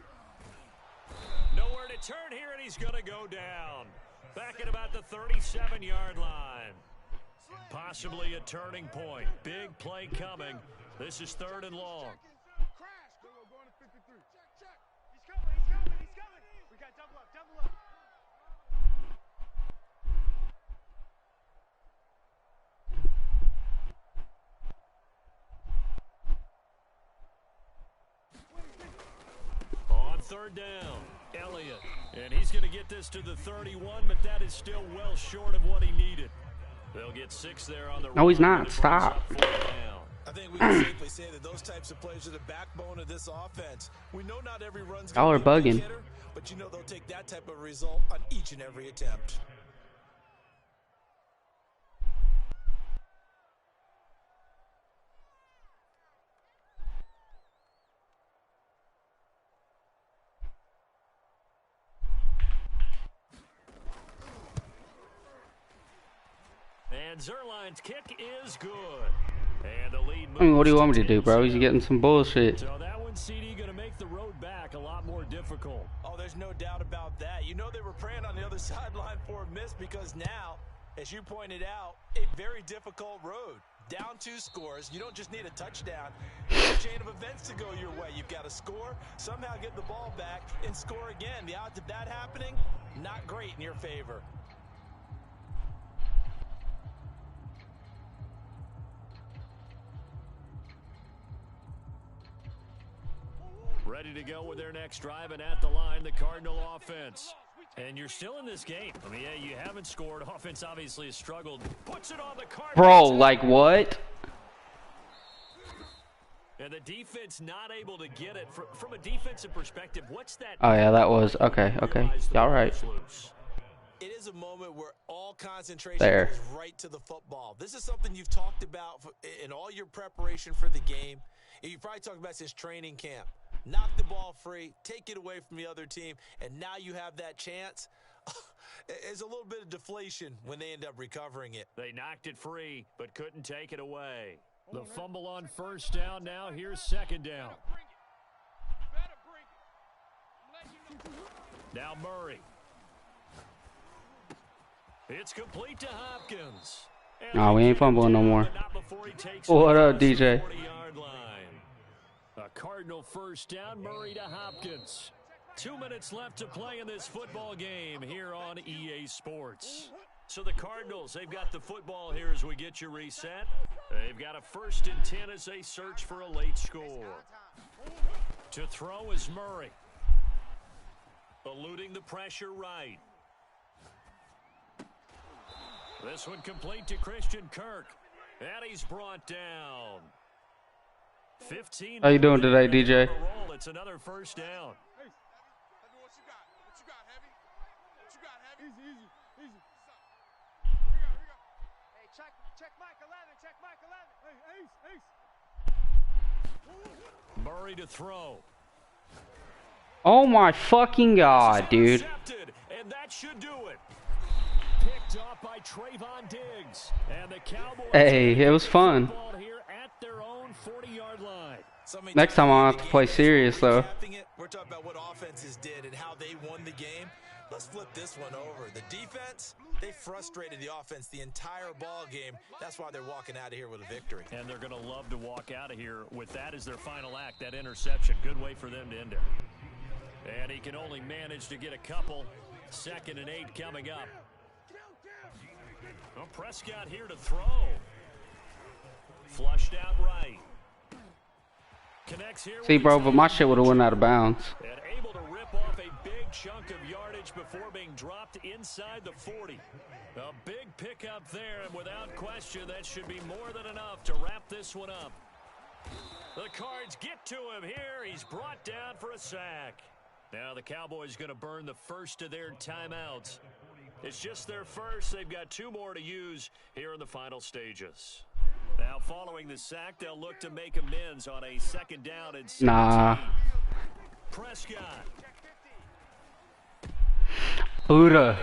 Nowhere to turn here, and he's going to go down. Back at about the 37-yard line. Possibly a turning point. Big play coming. This is 3rd and long. Crash. Going to 53. Check. He's coming. We got double up. On 3rd down, Elliott. And he's going to get this to the 31, but that is still well short of what he needed. They'll get 6 there on the No, he's run, not. and it brings Stop. up 4th down. I think we can safely say that those types of plays are the backbone of this offense. We know not every run's Y'all are going to be a big bugging. hitter, but you know they'll take that type of result on each and every attempt. And Zerline's kick is good. And the lead I mean, what do you moves want me to do, bro? He's getting some bullshit. So that one, CD, going to make the road back a lot more difficult. Oh, there's no doubt about that. You know they were praying on the other sideline for a miss because now, as you pointed out, a very difficult road. Down 2 scores. You don't just need a touchdown. There's a chain of events to go your way. You've got to score, somehow get the ball back, and score again. The odds of that happening, not great in your favor. Ready to go with their next drive, and at the line, the Cardinal offense. And you're still in this game. I mean, yeah, you haven't scored. Offense obviously has struggled. Puts it on the Cardinals. Bro, like what? And the defense not able to get it. From a defensive perspective, what's that? Oh, yeah, that was. Okay. Y'all right. It is a moment where all concentration There. goes right to the football. This is something you've talked about in all your preparation for the game. You've probably talked about since training camp. Knock the ball free, take it away from the other team, and now you have that chance. There's a little bit of deflation when they end up recovering it. They knocked it free, but couldn't take it away. The fumble on first down now. Here's second down. Now Murray. It's complete to Hopkins. Nah, we ain't fumbling no more. What up, DJ? A Cardinal first down, Murray to Hopkins. 2 minutes left to play in this football game here on EA Sports. So the Cardinals, they've got the football here as we get you reset. They've got a 1st and 10 as they search for a late score. To throw is Murray. Eluding the pressure right. This one complete to Christian Kirk. And he's brought down. 15. How you doing today, DJ? It's another first down. Hey, what you got? What you got, Heavy? What you got, Heavy? Easy. Here we go. Hey, check Mike 11. Check Mike 11. Hey, Ace. Murray to throw. Oh my fucking god, dude. And that should do it. Picked off by Trayvon Diggs. And the Cowboys. Hey, it was fun. Here at their own 40-yard line. Next time I'll have to play serious, though. We're talking about what offenses did and how they won the game. Let's flip this one over. The defense, they frustrated the offense the entire ball game. That's why they're walking out of here with a victory. And they're going to love to walk out of here with that as their final act, that interception. Good way for them to end it. And he can only manage to get a couple. 2nd and 8 coming up. Well, Prescott here to throw. Flushed out right. Connects here. See, bro, but my shit would have went out of bounds. And able to rip off a big chunk of yardage before being dropped inside the 40. A big pickup there, and without question, that should be more than enough to wrap this one up. The Cards get to him here. He's brought down for a sack. Now the Cowboys going to burn the first of their timeouts. It's just their first. They've got 2 more to use here in the final stages. Now, following the sack, they'll look to make amends on a 2nd down and 17. Nah. Prescott. Buddha,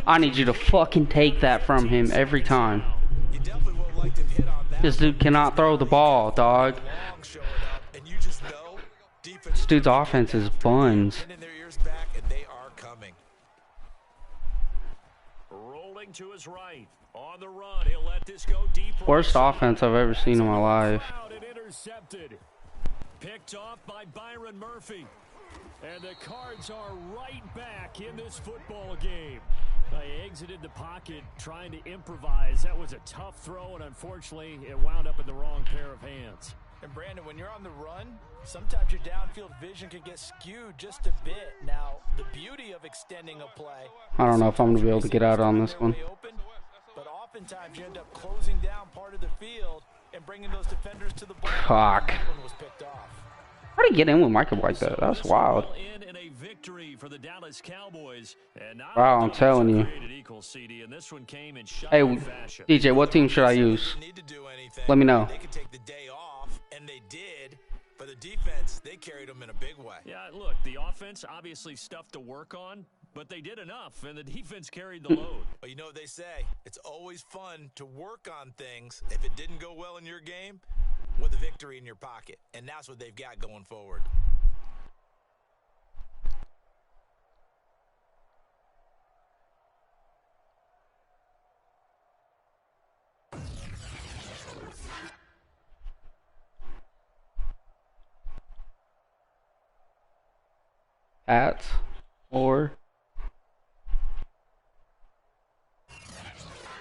I need you to fucking take that from him every time. You definitely would like to hit on that. This dude cannot throw the ball, dog. And you just know defense. This dude's offense is buns. In their ears back, and they are coming. Rolling to his right. On the run, he'll let this go deep. Worst offense I've ever seen in my life. Intercepted. Picked off by Byron Murphy. And the Cards are right back in this football game. They exited the pocket trying to improvise. That was a tough throw, and unfortunately, it wound up in the wrong pair of hands. And Brandon, when you're on the run, sometimes your downfield vision can get skewed just a bit. Now, the beauty of extending a play. I don't know if I'm going to be able to get out on this one. But oftentimes you end up closing down part of the field, and bringing those defenders to the ball. Cock. That one was picked off. How do you get in with Michael like that? That's wild. In a victory for the Dallas Cowboys. And Wow, I'm telling you. Equal, CD, and this one came in Hey, fashion. DJ, what team should I use? Didn't need to do anything. Let me know. They could take the day off, and they did. But the defense, they carried them in a big way. Yeah, look, the offense, obviously stuff to work on, but they did enough, and the defense carried the load. But you know what they say, it's always fun to work on things if it didn't go well in your game with a victory in your pocket, and that's what they've got going forward. Pats or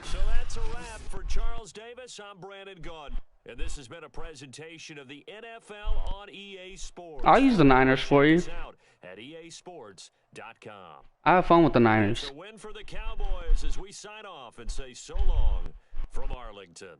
So that's a wrap for Charles Davis. I'm Brandon Gunn. And this has been a presentation of the NFL on EA Sports. I'll use the Niners for you. Check us out at easports.com. I have fun with the Niners. It's a win for the Cowboys as we sign off and say so long from Arlington.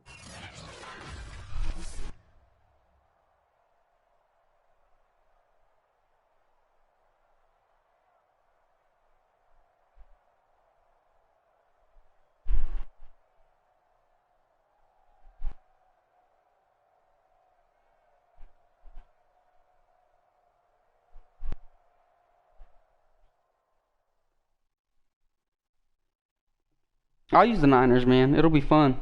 I'll use the Niners, man. It'll be fun.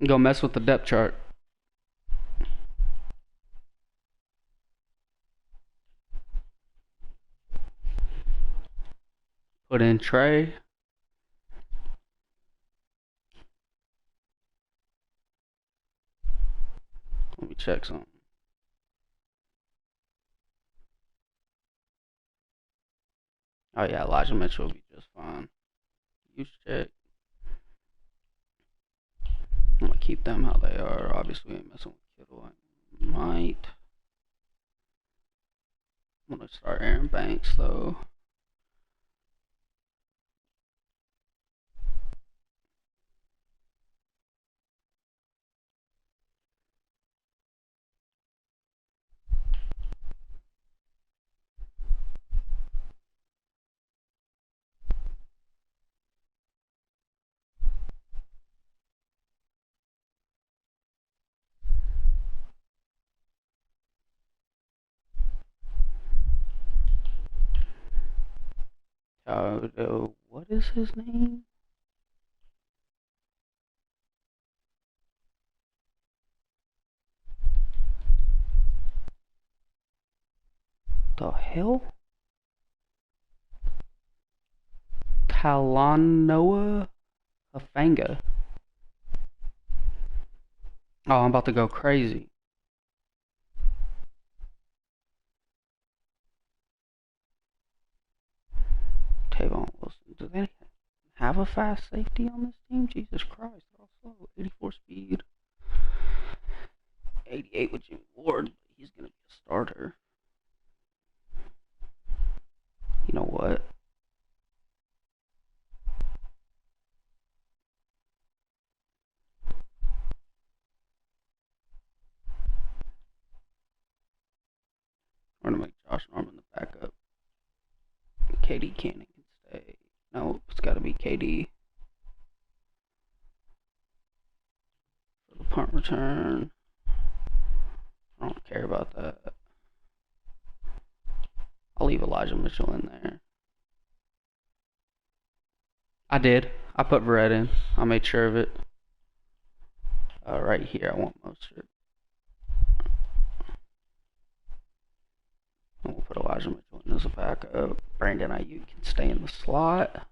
Go mess with the depth chart. Put in Trey. Let me check something. Oh yeah, Elijah Mitchell will be just fine. Use check. I'm gonna keep them how they are. Obviously, we ain't messing with Kittle. I might. I'm gonna start Aaron Banks though. What is his name? The hell? Kalanoa Hafanga. Oh, I'm about to go crazy. Tavon Wilson. Do they have a fast safety on this team? Jesus Christ, they're all slow. 84 speed. 88 with Jimmy Ward. He's going to be a starter. You know what? We're going to make Josh Norman the backup. KD Cannon can stay. No, it's got to be KD. For the punt return. I don't care about that. I'll leave Elijah Mitchell in there. I did. I put Verrett in. I made sure of it. Right here, I want Mostert. And we'll put Elijah Mitchell in as a backup. Brandon Ayuk can stay in the slot.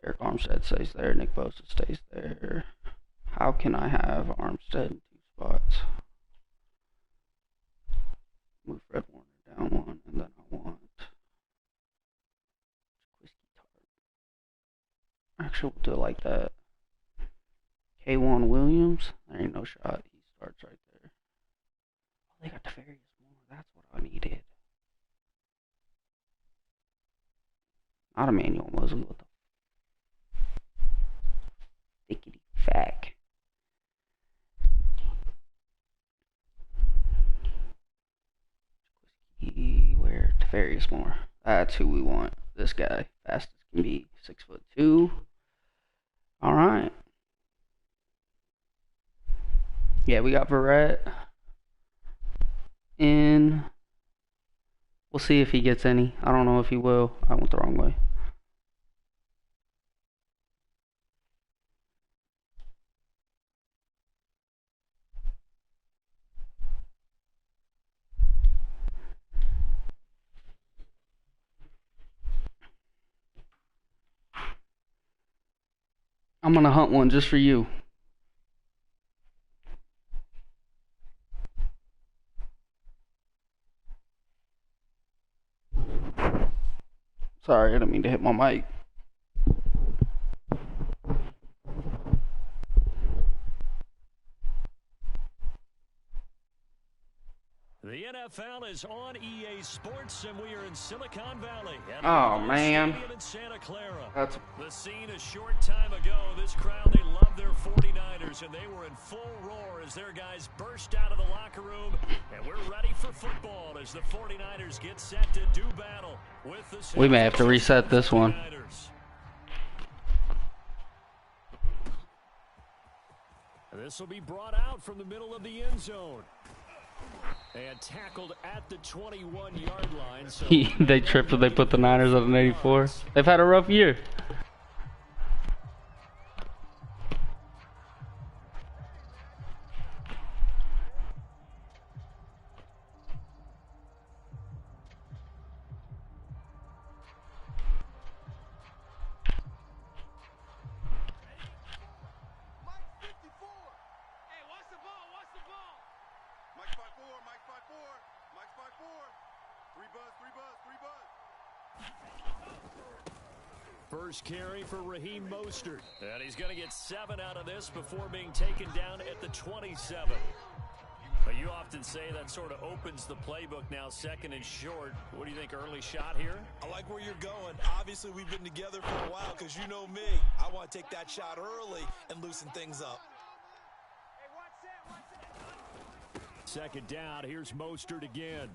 Eric Armstead stays there. Nick Bosa stays there. How can I have Armstead in two spots? Move Fred Warner down one, and then I want Whiskey Tart. Actually, we'll do it like that. K1 Williams. There ain't no shot. He starts right there. Oh, they got Devarius Moore. That's what I needed. Not a manual Mosley. What the thickety fack. Where Tefarius Moore. That's who we want. This guy, fast as can be, 6'2". All right. Yeah, we got Verrett in. We'll see if he gets any. I don't know if he will. I went the wrong way. I'm gonna hunt one just for you. Sorry, I didn't mean to hit my mic. The NFL is on EA Sports, and we are in Silicon Valley. Oh, man. In Santa Clara. That's the scene a short time ago. This crowd, they love their 49ers, and they were in full roar as their guys burst out of the locker room. And we're ready for football as the 49ers get set to do battle with the we may have to reset this one. This will be brought out from the middle of the end zone. And tackled at the 21-yard line. So They tripped when they put the Niners on an 84. They've had a rough year. First carry for Raheem Mostert. And he's going to get 7 out of this before being taken down at the 27. But you often say that sort of opens the playbook now, second and short. What do you think, early shot here? I like where you're going. Obviously, we've been together for a while because you know me. I want to take that shot early and loosen things up. Second down, here's Mostert again.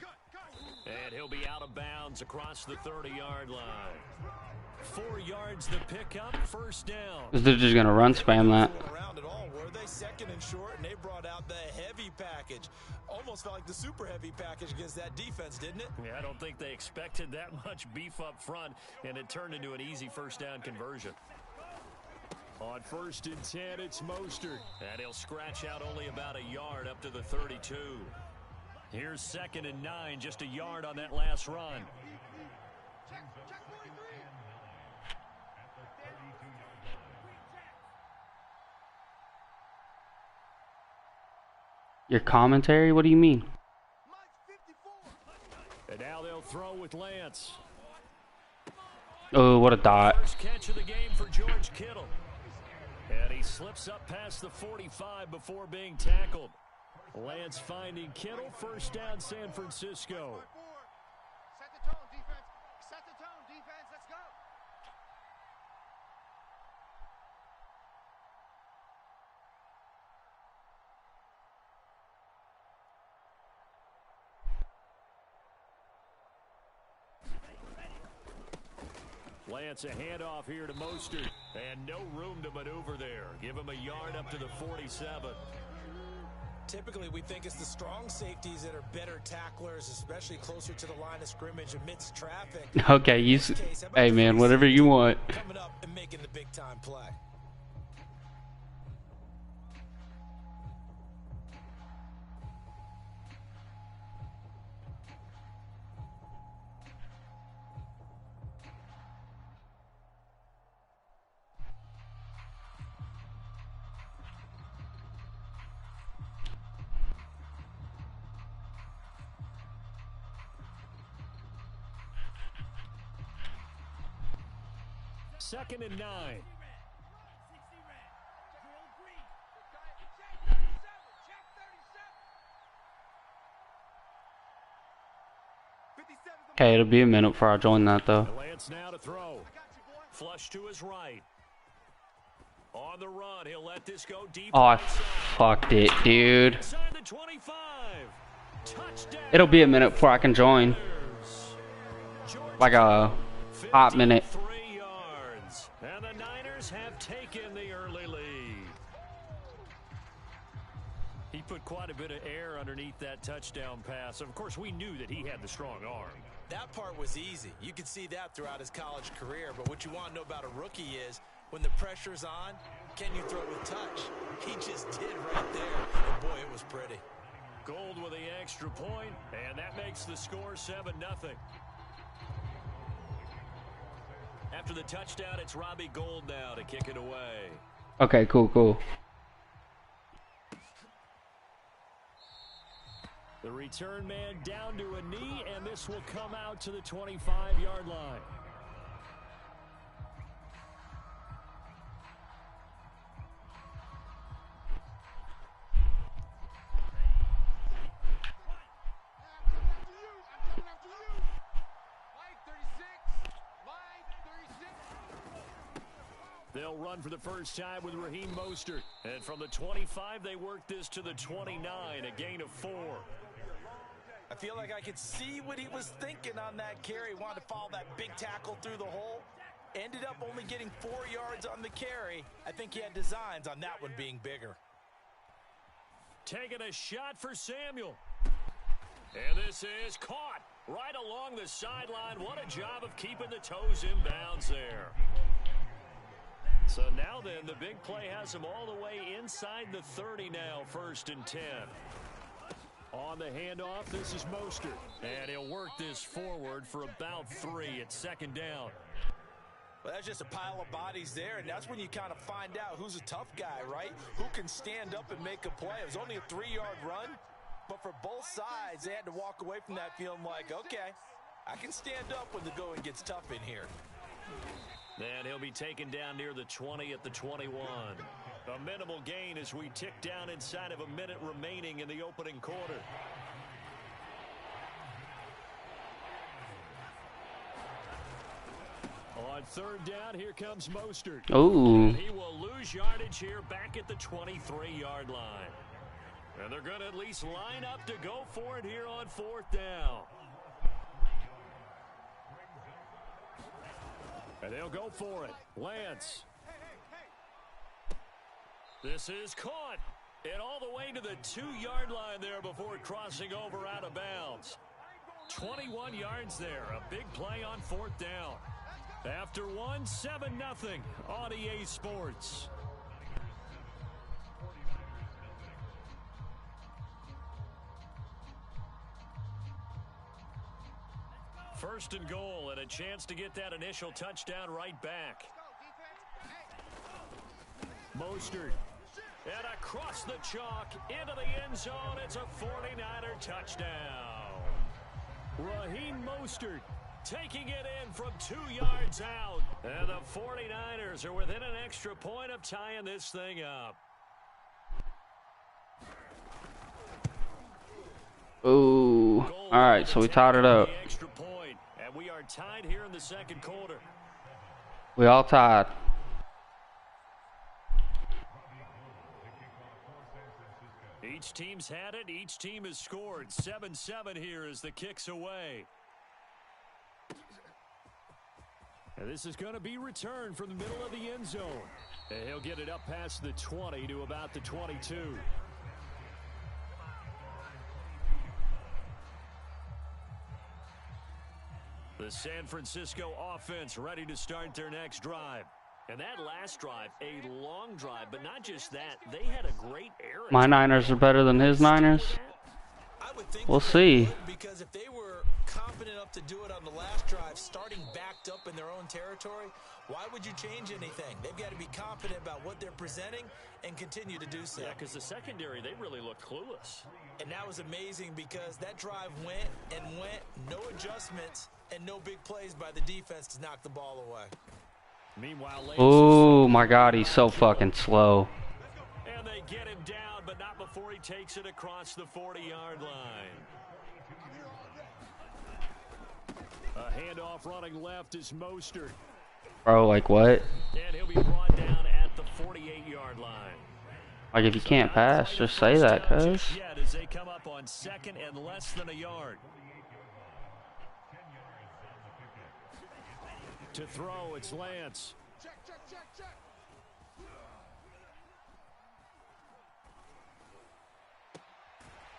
And he'll be out of bounds across the 30-yard line. 4 yards to pick up, first down. They're just going to run spam that. Around at all, were they? Second and short, and they brought out the heavy package. Almost felt like the super heavy package against that defense, didn't it? Yeah, I don't think they expected that much beef up front, and it turned into an easy first down conversion. On 1st and 10, it's Mostert, and he'll scratch out only about a yard up to the 32. Here's 2nd and 9, just a yard on that last run. Your commentary? What do you mean? And now they'll throw with Lance. Oh, what a dot. First catch of the game for George Kittle. And he slips up past the 45 before being tackled. Lance finding Kittle, first down San Francisco. Set the tone, defense. Set the tone, defense. Let's go. Lance, a handoff here to Mostert. And no room to maneuver there. Give him a yard up to the 47. Typically, we think it's the strong safeties that are better tacklers, especially closer to the line of scrimmage amidst traffic. Okay, hey man, whatever you want. Coming up and making the big time play. Second and 9. Okay, it'll be a minute before I join that though. Lance now to throw. Flush to his right. On the run, he'll let this go deep. Oh, I fucked it, dude. Inside the 25. Touchdown. It'll be a minute before I can join. Like a hot minute. 53 yards. And the Niners have taken the early lead. He put quite a bit of air underneath that touchdown pass. Of course, we knew that he had the strong arm. That part was easy. You could see that throughout his college career. But what you want to know about a rookie is when the pressure's on, can you throw with touch? He just did right there. And boy, it was pretty. Gold with the extra point, and that makes the score 7-0. After the touchdown, it's Robbie Gould now to kick it away. Okay, cool. The return man down to a knee, and this will come out to the 25-yard line. They'll run for the first time with Raheem Mostert. And from the 25, they work this to the 29, a gain of 4. I feel like I could see what he was thinking on that carry. Wanted to follow that big tackle through the hole. Ended up only getting 4 yards on the carry. I think he had designs on that one being bigger. Taking a shot for Samuel. And this is caught right along the sideline. What a job of keeping the toes in bounds there. So now then, the big play has him all the way inside the 30 now, 1st and 10. On the handoff, this is Mostert. And he'll work this forward for about 3 at 2nd down. Well, that's just a pile of bodies there, and that's when you kind of find out who's a tough guy, right? Who can stand up and make a play. It was only a 3-yard run, but for both sides, they had to walk away from that feeling like, okay, I can stand up when the going gets tough in here. And he'll be taken down near the 20 at the 21. A minimal gain as we tick down inside of a minute remaining in the opening quarter. On 3rd down, here comes Mostert. Ooh. And he will lose yardage here back at the 23-yard line. And they're going to at least line up to go for it here on 4th down. And they'll go for it. Lance. This is caught. And all the way to the 2-yard line there before crossing over out of bounds. 21 yards there. A big play on 4th down. After 7-0 on EA Sports. First and goal, and a chance to get that initial touchdown right back. Mostert. And across the chalk, into the end zone, it's a 49er touchdown. Raheem Mostert taking it in from 2 yards out. And the 49ers are within an extra point of tying this thing up. Ooh. All right, so we tied it up. Extra point, and we are tied here in the 2nd quarter. We all tied. Each team's had it. Each team has scored. 7-7 here as the kick's away. And this is going to be returned from the middle of the end zone. And he'll get it up past the 20 to about the 22. The San Francisco offense ready to start their next drive. And that last drive, a long drive, but not just that. They had a great air. My Niners are better than his Niners. We'll see. Because if they were confident enough to do it on the last drive, starting backed up in their own territory, why would you change anything? They've got to be confident about what they're presenting and continue to do so. Yeah, because the secondary, they really looked clueless. And that was amazing because that drive went and went, no adjustments, and no big plays by the defense to knock the ball away. Meanwhile, oh my God, he's so fucking slow. And they get him down, but not before he takes it across the 40-yard line. Handoff running left is Mostert. Bro, like what? And he'll be brought down at the 48-yard line. Like if you can't pass, just say that, cuz. Yet as they come up on second and less than a yard. To throw, it's Lance. Check, check, check, check.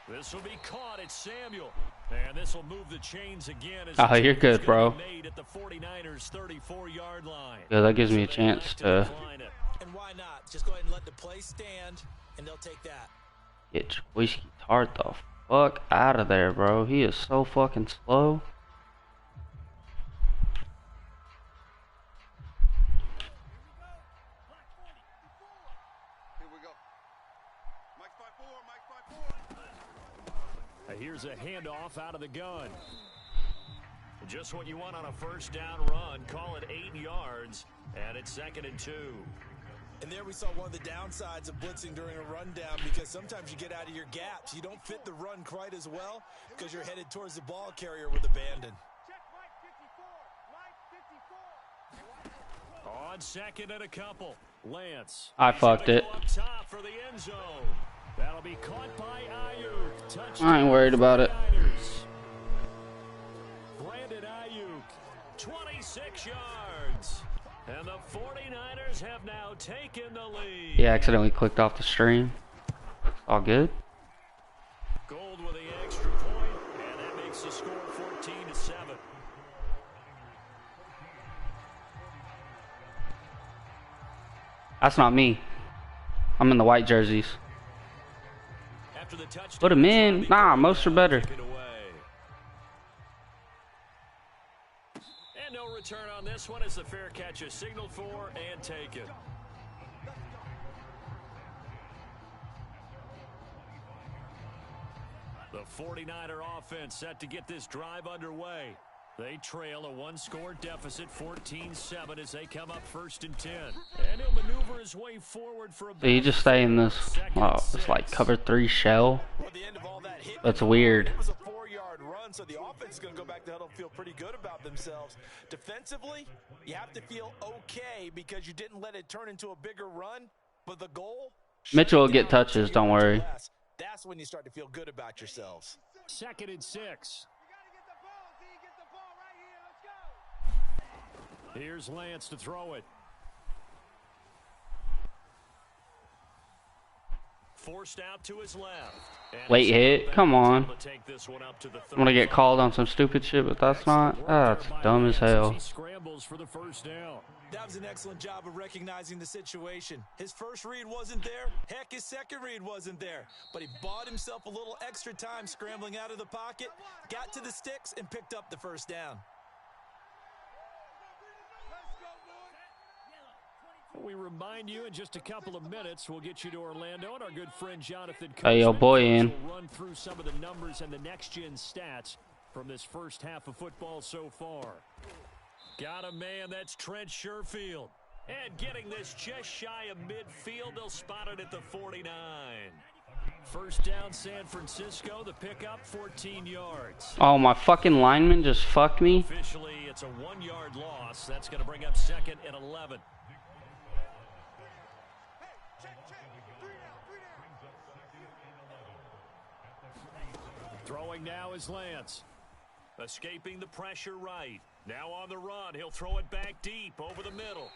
This will be caught. It's Samuel. And this will move the chains again. As Oh, you're good, bro. made at the 49ers 34-yard line. Yeah, that gives me a chance to And why not? Just go ahead and let the play stand, and they'll take that. get Whiskey Tart the fuck out of there, bro. He is so fucking slow. Here we go. Mike 5-4, Mike 5-4. Here's a handoff out of the gun. Just what you want on a first down run. Call it 8 yards, and it's 2nd and 2. And there we saw one of the downsides of blitzing during a rundown, because sometimes you get out of your gaps. You don't fit the run quite as well because you're headed towards the ball carrier with abandon. Check Mike 54. Mike 54. On second and a couple, Lance. I fucked it. Up top for the end zone. That'll be caught by Ayuk. Touchdown I ain't worried about it. 49ers. Brandon Ayuk, 26 yards. And the 49ers have now taken the lead. He accidentally clicked off the stream. All good. Gold with the extra point, and that makes the score 14-7. That's not me. I'm in the white jerseys. After the touchdown, Put him in. Nah, most are better. take it away. And no return on this one as the fair catch is signaled for and taken. The 49er offense set to get this drive underway. They trail a one-score deficit, 14-7, as they come up 1st and 10. And he'll maneuver his way forward for a... So you just stay in this, it's like cover 3 shell. Well, the end of all that hit, That's weird. it was a 4-yard run, so the offense is going to go back to huddle and feel pretty good about themselves. Defensively, you have to feel okay because you didn't let it turn into a bigger run, but the goal... Mitchell will get touches, don't worry. That's when you start to feel good about yourselves. 2nd and 6. You got to get the ball, D. Get the ball right here. Let's go. Here's Lance to throw it. Forced out to his left. And Late hit? Come on. to take this one up to the I'm gonna get called on some stupid shit, but that's not. That's dumb as hell. He scrambles for the first down. That was an excellent job of recognizing the situation. His first read wasn't there. Heck, his second read wasn't there. But he bought himself a little extra time scrambling out of the pocket, got to the sticks, and picked up the first down. We remind you in just a couple of minutes, we'll get you to Orlando, and our good friend Jonathan Hey, yo, boy in. will run through some of the numbers and the next-gen stats from this first half of football so far. Got a man, that's Trent Sherfield. And getting this just shy of midfield, they'll spot it at the 49. First down, San Francisco, the pickup, 14 yards. Oh, my fucking lineman just fucked me. Officially, it's a 1-yard loss. That's going to bring up 2nd and 11. Throwing now is Lance. Escaping the pressure right. Now on the run. He'll throw it back deep over the middle.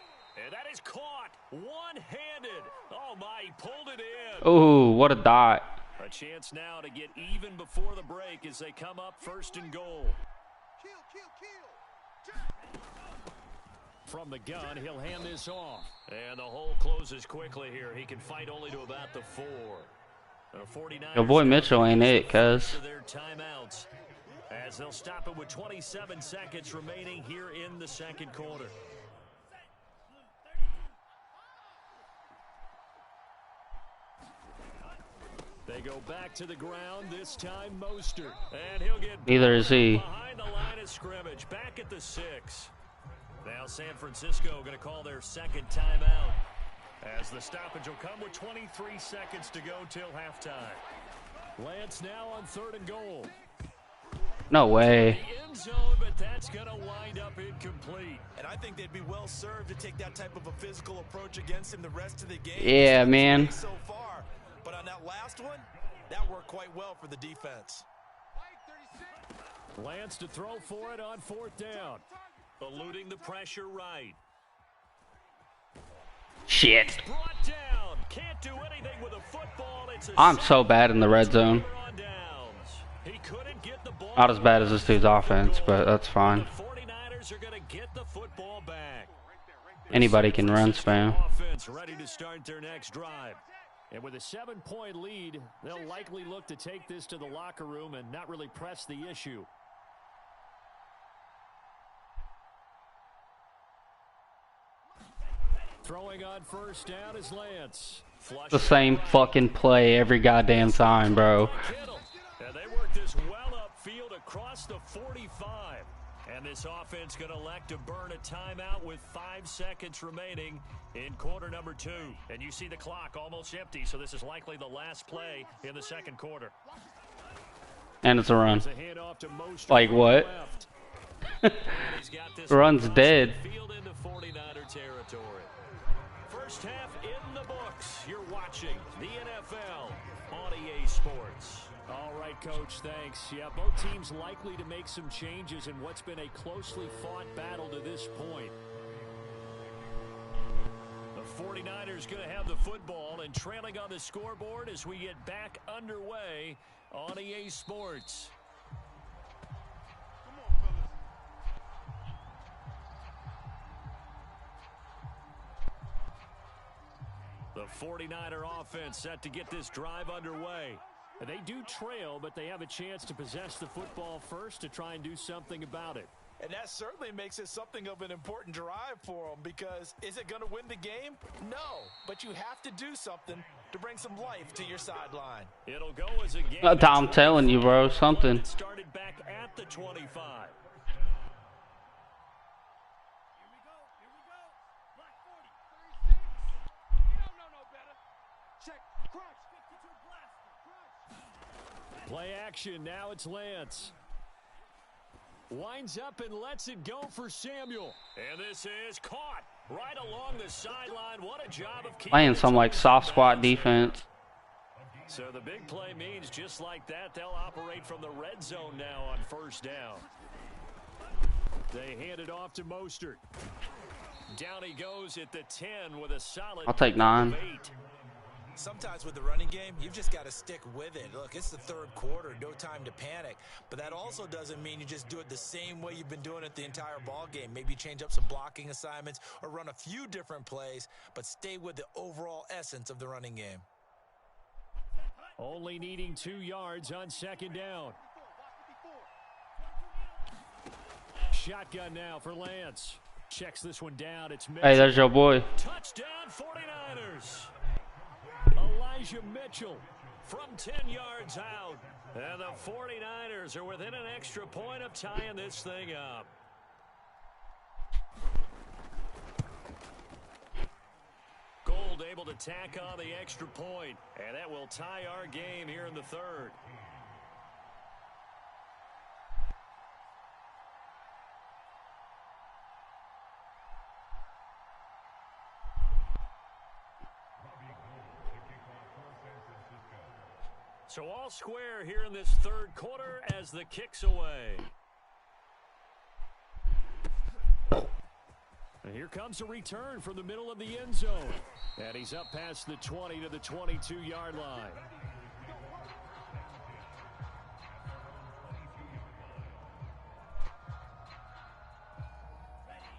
And that is caught one-handed. Oh, my, he pulled it in. Oh, what a dot. A chance now to get even before the break as they come up 1st and goal. From the gun, he'll hand this off. And the hole closes quickly here. He can fight only to about the 4. Your boy Mitchell ain't it, cuz. Their timeouts as they'll stop it with 27 seconds remaining here in the 2nd quarter. They go back to the ground, this time Mostert. And he'll get Neither is he. behind the line of scrimmage, back at the 6. Now San Francisco going to call their 2nd timeout as the stoppage will come with 23 seconds to go till halftime. Lance now on 3rd and goal. No way. The end zone, but that's going to wind up incomplete. And I think they'd be well served to take that type of a physical approach against him the rest of the game. Yeah, man. So far, but on that last one, that worked quite well for the defense. Lance to throw for it on 4th down. Eluding the pressure right. Shit. Brought down. Can't do anything with a football. It's a I'm so bad in the red zone. He couldn't get the ball. Not as bad as this dude's offense, but that's fine. The 49ers are going to get the football back. Anybody can run, spam. Offense ready to start their next drive. And with a 7-point lead, they'll likely look to take this to the locker room and not really press the issue. Throwing on 1st down is Lance. The same fucking play every goddamn time, bro. And they work this well upfield across the 45. And this offense going to elect to burn a timeout with 5 seconds remaining in quarter number 2. And you see the clock almost empty, so this is likely the last play in the second quarter. And it's a run. It's a handoff to Like what? Run's dead. Field into 49er territory. First half in the books. You're watching the NFL on EA Sports. All right, Coach, thanks. Yeah, both teams likely to make some changes in what's been a closely fought battle to this point. The 49ers going to have the football and trailing on the scoreboard as we get back underway on EA Sports. The 49er offense set to get this drive underway. They do trail, but they have a chance to possess the football first to try and do something about it. And that certainly makes it something of an important drive for them, because is it going to win the game? No, but you have to do something to bring some life to your sideline. It'll go as a game. I'm telling you, bro, something. Started back at the 25. Play action, now it's Lance. Winds up and lets it go for Samuel. And this is caught right along the sideline. What a job of keeping Playing some like soft squat defense. So the big play means just like that, they'll operate from the red zone now on 1st down. They hand it off to Mostert. Down he goes at the 10 with a solid. I'll take 9. Sometimes with the running game, you've just got to stick with it. Look, it's the 3rd quarter, no time to panic. But that also doesn't mean you just do it the same way you've been doing it the entire ball game. Maybe change up some blocking assignments or run a few different plays, but stay with the overall essence of the running game. Only needing 2 yards on 2nd down. Shotgun now for Lance. Checks this one down. It's Mitchell. Hey, there's your boy. Touchdown 49ers. Elijah Mitchell from 10 yards out. And the 49ers are within an extra point of tying this thing up. Gold able to tack on the extra point, and that will tie our game here in the 3rd. So all square here in this 3rd quarter as the kick's away. And here comes a return from the middle of the end zone. And he's up past the 20 to the 22-yard line.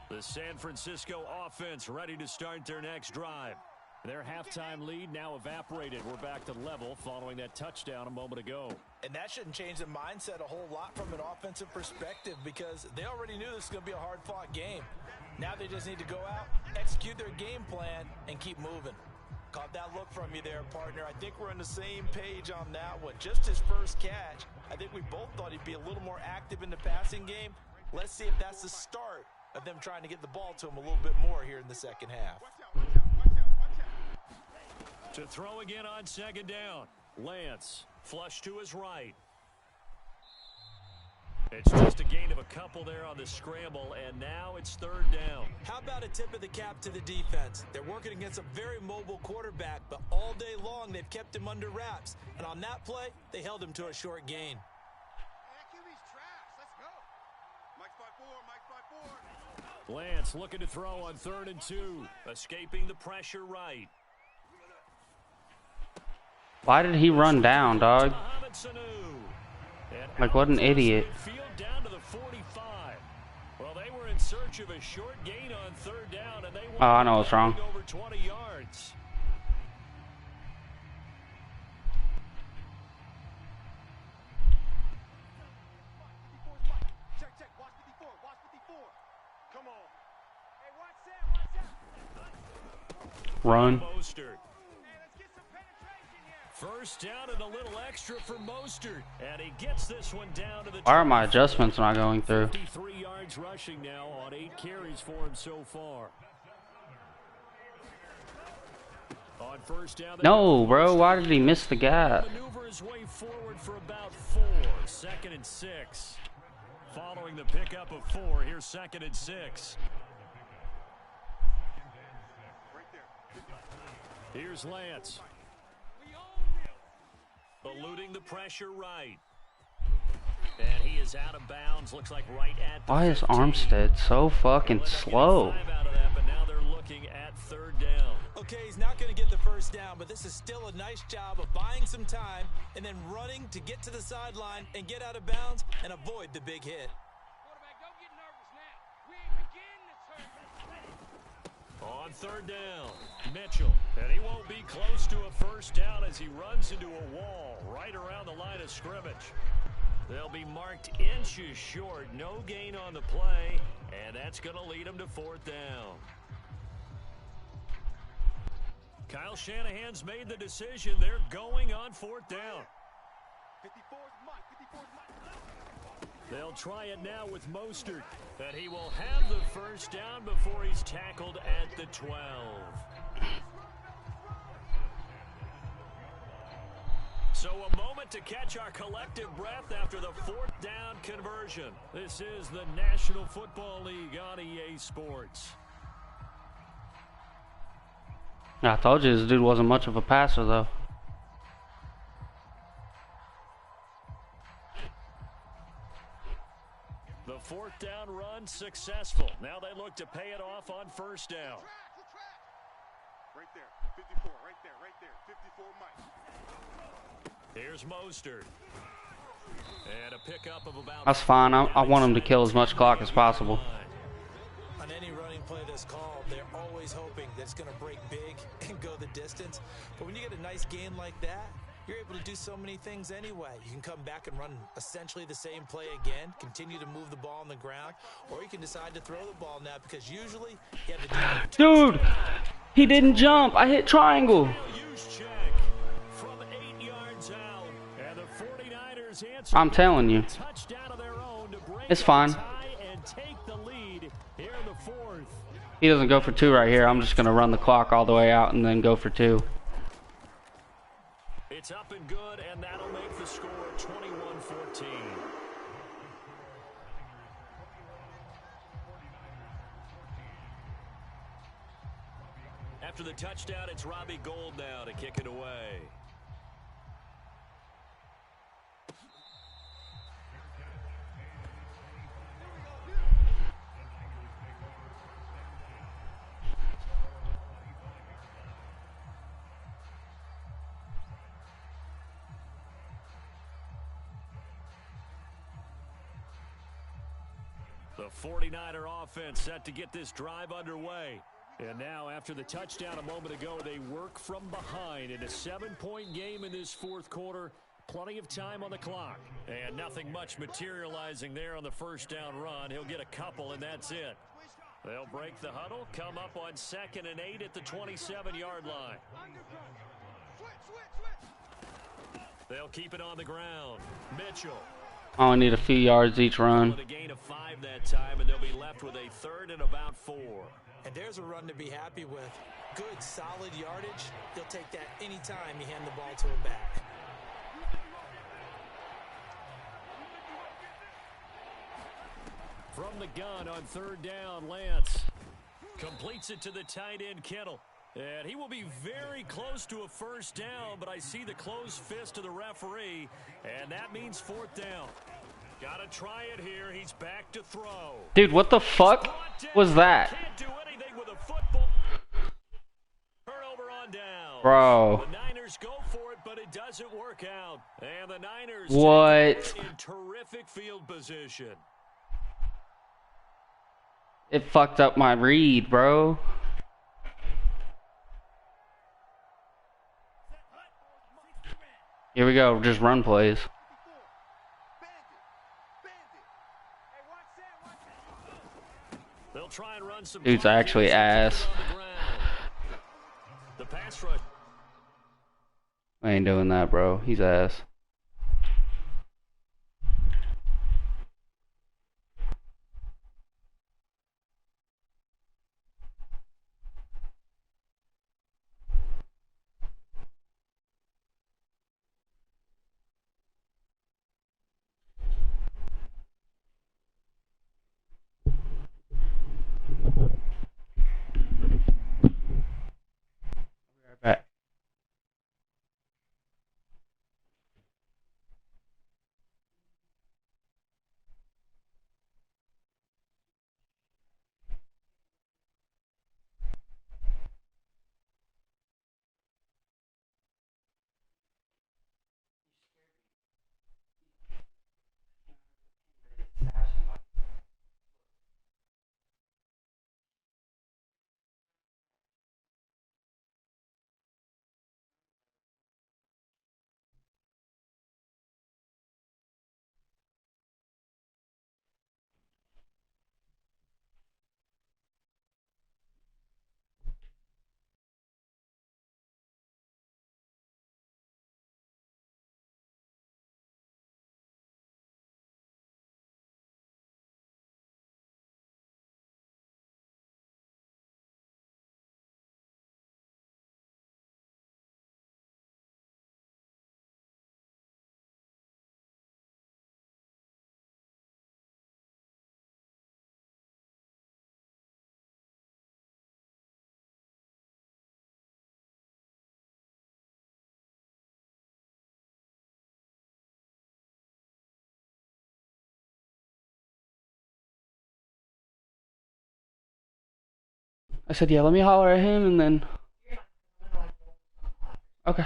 The San Francisco offense ready to start their next drive. Their halftime lead now evaporated. We're back to level following that touchdown a moment ago. And that shouldn't change the mindset a whole lot from an offensive perspective, because they already knew this was going to be a hard-fought game. Now they just need to go out, execute their game plan, and keep moving. Caught that look from you there, partner. I think we're on the same page on that one. Just his first catch, I think we both thought he'd be a little more active in the passing game. Let's see if that's the start of them trying to get the ball to him a little bit more here in the second half. To throw again on 2nd down. Lance, flush to his right. It's just a gain of a couple there on the scramble, and now it's third down. How about a tip of the cap to the defense? They're working against a very mobile quarterback, but all day long they've kept him under wraps. And on that play, they held him to a short gain. Lance looking to throw on 3rd and 2, escaping the pressure right. Why did he run down, dog? Like, what an idiot. Down to the 45. Well, they were in search of a short gain on 3rd down, and they Oh, I know what's wrong. over 20 yards. Run. First down and a little extra for Mostert, and he gets this one down to the. Why are my adjustments not going through? 53 yards rushing now on 8 carries for him so far. On first down, No, bro. Why did he miss the gap? Maneuver his way forward for about 4. 2nd and 6. Following the pickup of 4, here's 2nd and 6. Here's Lance. Eluding the pressure right. And he is out of bounds. Looks like right at the Why is 15. Armstead so fucking slow? 5 out of that, but now they're looking at 3rd down. Okay, he's not going to get the first down, but this is still a nice job of buying some time and then running to get to the sideline and get out of bounds and avoid the big hit. Quarterback, don't get nervous now. We ain't beginning to turn. On 3rd down, Mitchell. And he won't be close to a first down as he runs into a wall right around the line of scrimmage. They'll be marked inches short. No gain on the play, and that's going to lead them to 4th down. Kyle Shanahan's made the decision. They're going on 4th down. 54's Mike. 54's Mike. They'll try it now with Mostert, and he will have the first down before he's tackled at the 12. So a moment to catch our collective breath after the 4th down conversion. This is the National Football League on EA Sports. I told you this dude wasn't much of a passer, though. The 4th down run successful. Now they look to pay it off on first down. Right there. 54. Right there. 54 Mike. Here's Mostert. And a pickup of about. That's fine. I want him to kill as much clock as possible. On any running play that's called, they're always hoping that it's going to break big and go the distance. But when you get a nice gain like that, you're able to do so many things anyway. You can come back and run essentially the same play again, continue to move the ball on the ground, or you can decide to throw the ball now because usually you have the Dude, he didn't jump. I hit triangle. From 8 yards out, and the 49ers I'm telling you. touchdown of their own to break It's fine. and take the lead here in the 4th. He doesn't go for 2 right here. I'm just going to run the clock all the way out and then go for 2. It's up and good, and that'll make the score 21-14. After the touchdown, it's Robbie Gould now to kick it away. The 49er offense set to get this drive underway. And now, after the touchdown a moment ago, they work from behind in a 7-point game in this 4th quarter. Plenty of time on the clock. And nothing much materializing there on the first down run. He'll get a couple, and that's it. They'll break the huddle, come up on 2nd and 8 at the 27-yard line. They'll keep it on the ground. Mitchell. I only need a few yards each run. With a gain of 5 that time, and they'll be left with a 3rd and about 4. And there's a run to be happy with. Good, solid yardage. He'll take that anytime you hand the ball to him back. From the gun on 3rd down, Lance completes it to the tight end, Kittle. And he will be very close to a 1st down, but I see the closed fist of the referee, and that means 4th down. Gotta try it here. He's back to throw. Dude, what the fuck was that? Can't do anything with a football. Turnover on down. Bro. The Niners go for it, but it doesn't work out. And the Niners What? in terrific field position. It fucked up my read, bro. Here we go, just run plays. They'll try and run some. Dude's actually ass. The pass rush. I ain't doing that, bro. He's ass. Right. I said, yeah, let me holler at him and then. Okay.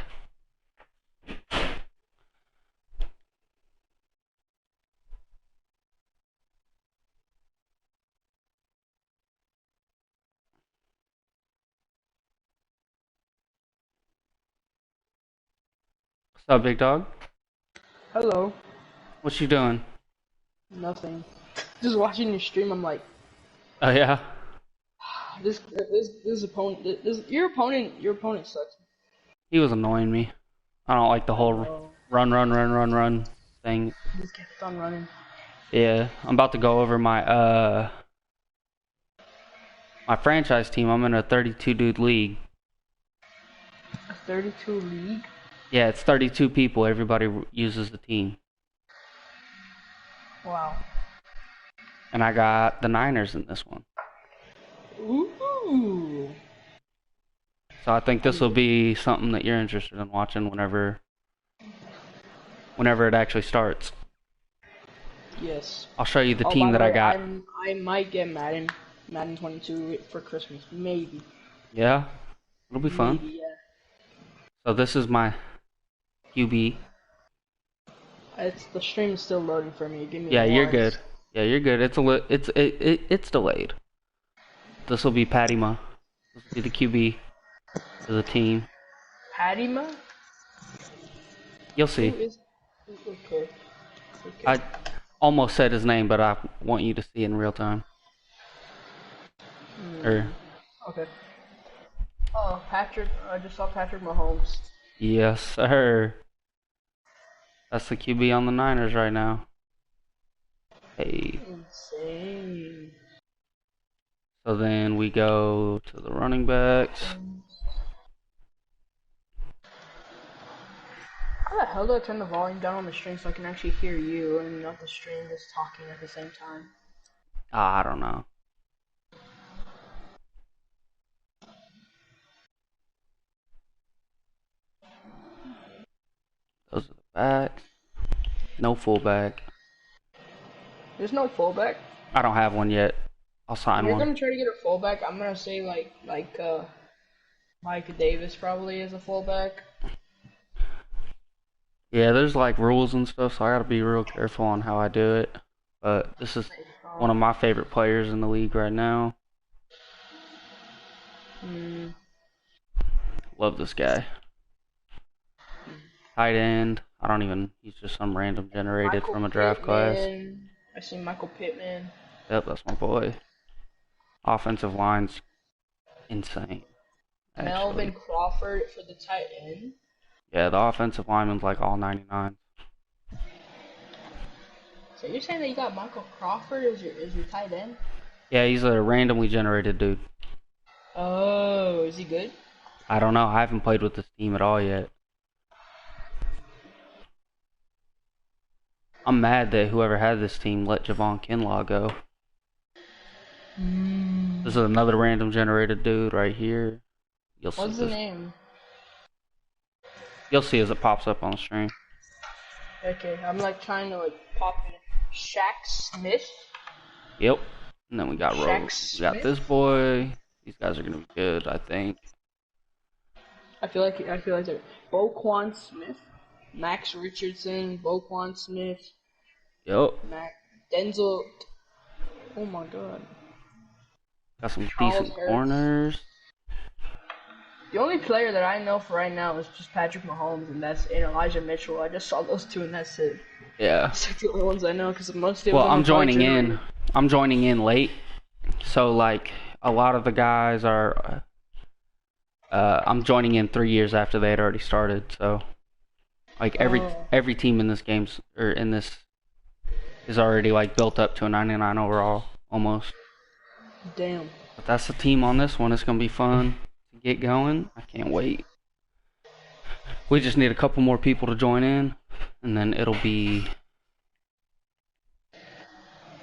What's up, big dog? Hello. What you doing? Nothing. Just watching your stream, I'm like, Oh, yeah? this opponent, your opponent sucks. He was annoying me. I don't like the whole run thing. Just kept on running. Yeah, I'm about to go over my my franchise team. I'm in a 32 dude league. A 32 league? Yeah, it's 32 people. Everybody uses the team. Wow. And I got the Niners in this one. Ooh. So I think this will be something that you're interested in watching whenever it actually starts. Yes. I'll show you the By team the that I way, got. I might get Madden 22 for Christmas, maybe. Yeah? It'll be fun. Maybe, yeah. So this is my QB. The stream is still loading for me. Give me. Yeah, you're one. good. Yeah, you're good. It's delayed. This will be Patty Ma. This will be the QB of the team. Patty Ma? You'll see. Who is? Okay. I almost said his name, but I want you to see it in real time. Okay. Oh, Patrick. I just saw Patrick Mahomes. Yes, sir. That's the QB on the Niners right now. Hey. Insane. So then we go to the running backs. How the hell do I turn the volume down on the stream so I can actually hear you and not the stream just talking at the same time? I don't know. Those are the backs. No fullback. There's no fullback. I don't have one yet. I'll sign You're one. gonna try to get a fullback. I'm gonna say Mike Davis probably is a fullback. Yeah, there's like rules and stuff, so I gotta be real careful on how I do it. But this is one of my favorite players in the league right now. Love this guy. Tight end. He's just some random generated from a draft class. I see Michael Pittman. Yep, that's my boy. Offensive line's insane. Actually. Melvin Crawford for the tight end. Yeah, the offensive lineman's like all 99. So you're saying that you got Michael Crawford as your tight end? Yeah, he's a randomly generated dude. Oh, is he good? I don't know. I haven't played with this team at all yet. I'm mad that whoever had this team let Javon Kinlaw go. This is another random generated dude right here. What's the name? You'll see as it pops up on the screen. Okay, I'm like trying to pop in Shaq Smith. Yep. And then we got Rose. We got this boy. These guys are gonna be good, I think. I feel like they're Boquan Smith, Max Richardson, Boquan Smith. Yep. Denzel. Oh my god. Got some Charles decent Harris. corners. The only player that I know for right now is just Patrick Mahomes and Elijah Mitchell. I just saw those two and that's it. Yeah. That's like the only ones I know because most of them. Well, I'm joining in late, so like a lot of the guys are. I'm joining in 3 years after they had already started, so like every team in this game's or in this is already like built up to a 99 overall almost. Damn. But that's the team on this one. It's gonna be fun to get going. I can't wait. We just need a couple more people to join in, and then it'll be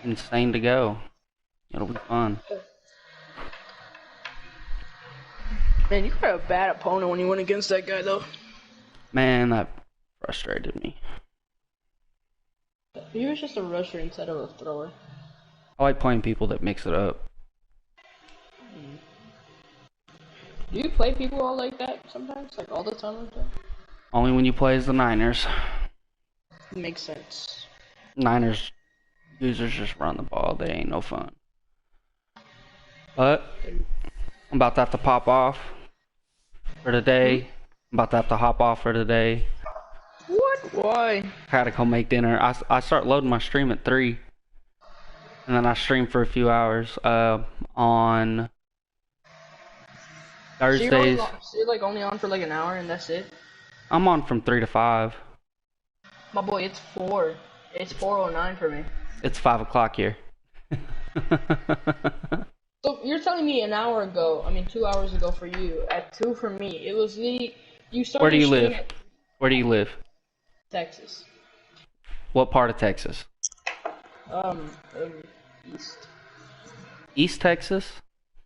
insane to go. It'll be fun. Man, you got a bad opponent when you went against that guy, though. Man, that frustrated me. He was just a rusher instead of a thrower. I like playing people that mix it up. Do you play people all like that sometimes? Like all the time like that? Only when you play as the Niners. Makes sense. Niners users just run the ball. They ain't no fun. But I'm about to have to pop off for today. I'm about to have to hop off for today. What? Why? I gotta go make dinner. I start loading my stream at 3. And then I stream for a few hours on Thursdays. So you're like only on for like an hour and that's it? I'm on from 3 to 5. My boy, it's 4. It's 4:09 for me. It's 5 o'clock here. So you're telling me 2 hours ago for you, at 2 for me. It was you started. Where do you live? Where do you live? Texas. What part of Texas? East. East Texas?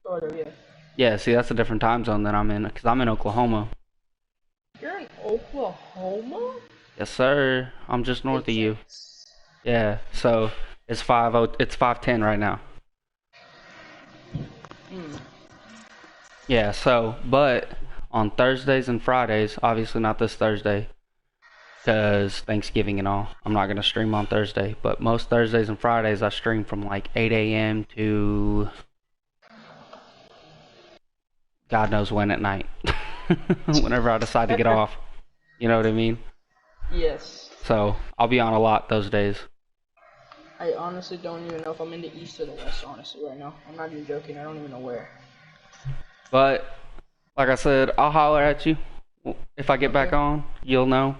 Sort of, yeah. Yeah, see, that's a different time zone than I'm in, because I'm in Oklahoma. You're in Oklahoma? Yes, sir. I'm just north of you. Yeah, so it's 5:10 right now. Yeah, so, but on Thursdays and Fridays, obviously not this Thursday, because Thanksgiving and all, I'm not going to stream on Thursday, but most Thursdays and Fridays I stream from like 8 a.m. to God knows when at night. Whenever I decide to get off. You know what I mean? Yes. So, I'll be on a lot those days. I honestly don't even know if I'm in the east or the west, honestly, right now. I'm not even joking. I don't even know where. But, like I said, I'll holler at you. If I get back on, you'll know.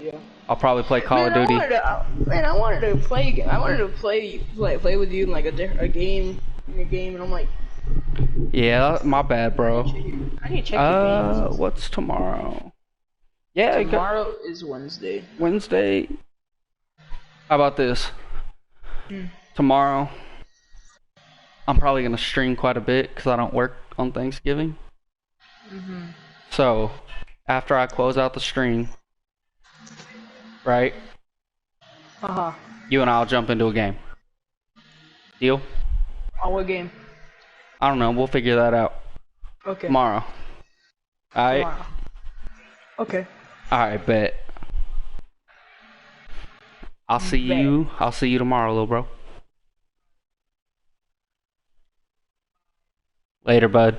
Yeah. I'll probably play Call of Duty. I wanted to play with you in like a game, and I'm like... Yeah, my bad, bro. I need to check the games. What's tomorrow? Yeah, tomorrow is Wednesday. Wednesday. How about this? Tomorrow, I'm probably gonna stream quite a bit because I don't work on Thanksgiving. So after I close out the stream, right? You and I'll jump into a game. Deal? On what game? I don't know. We'll figure that out Okay. tomorrow. All right. Tomorrow. Okay. All right, bet. I'll see you. I'll see you tomorrow, little bro. Later, bud.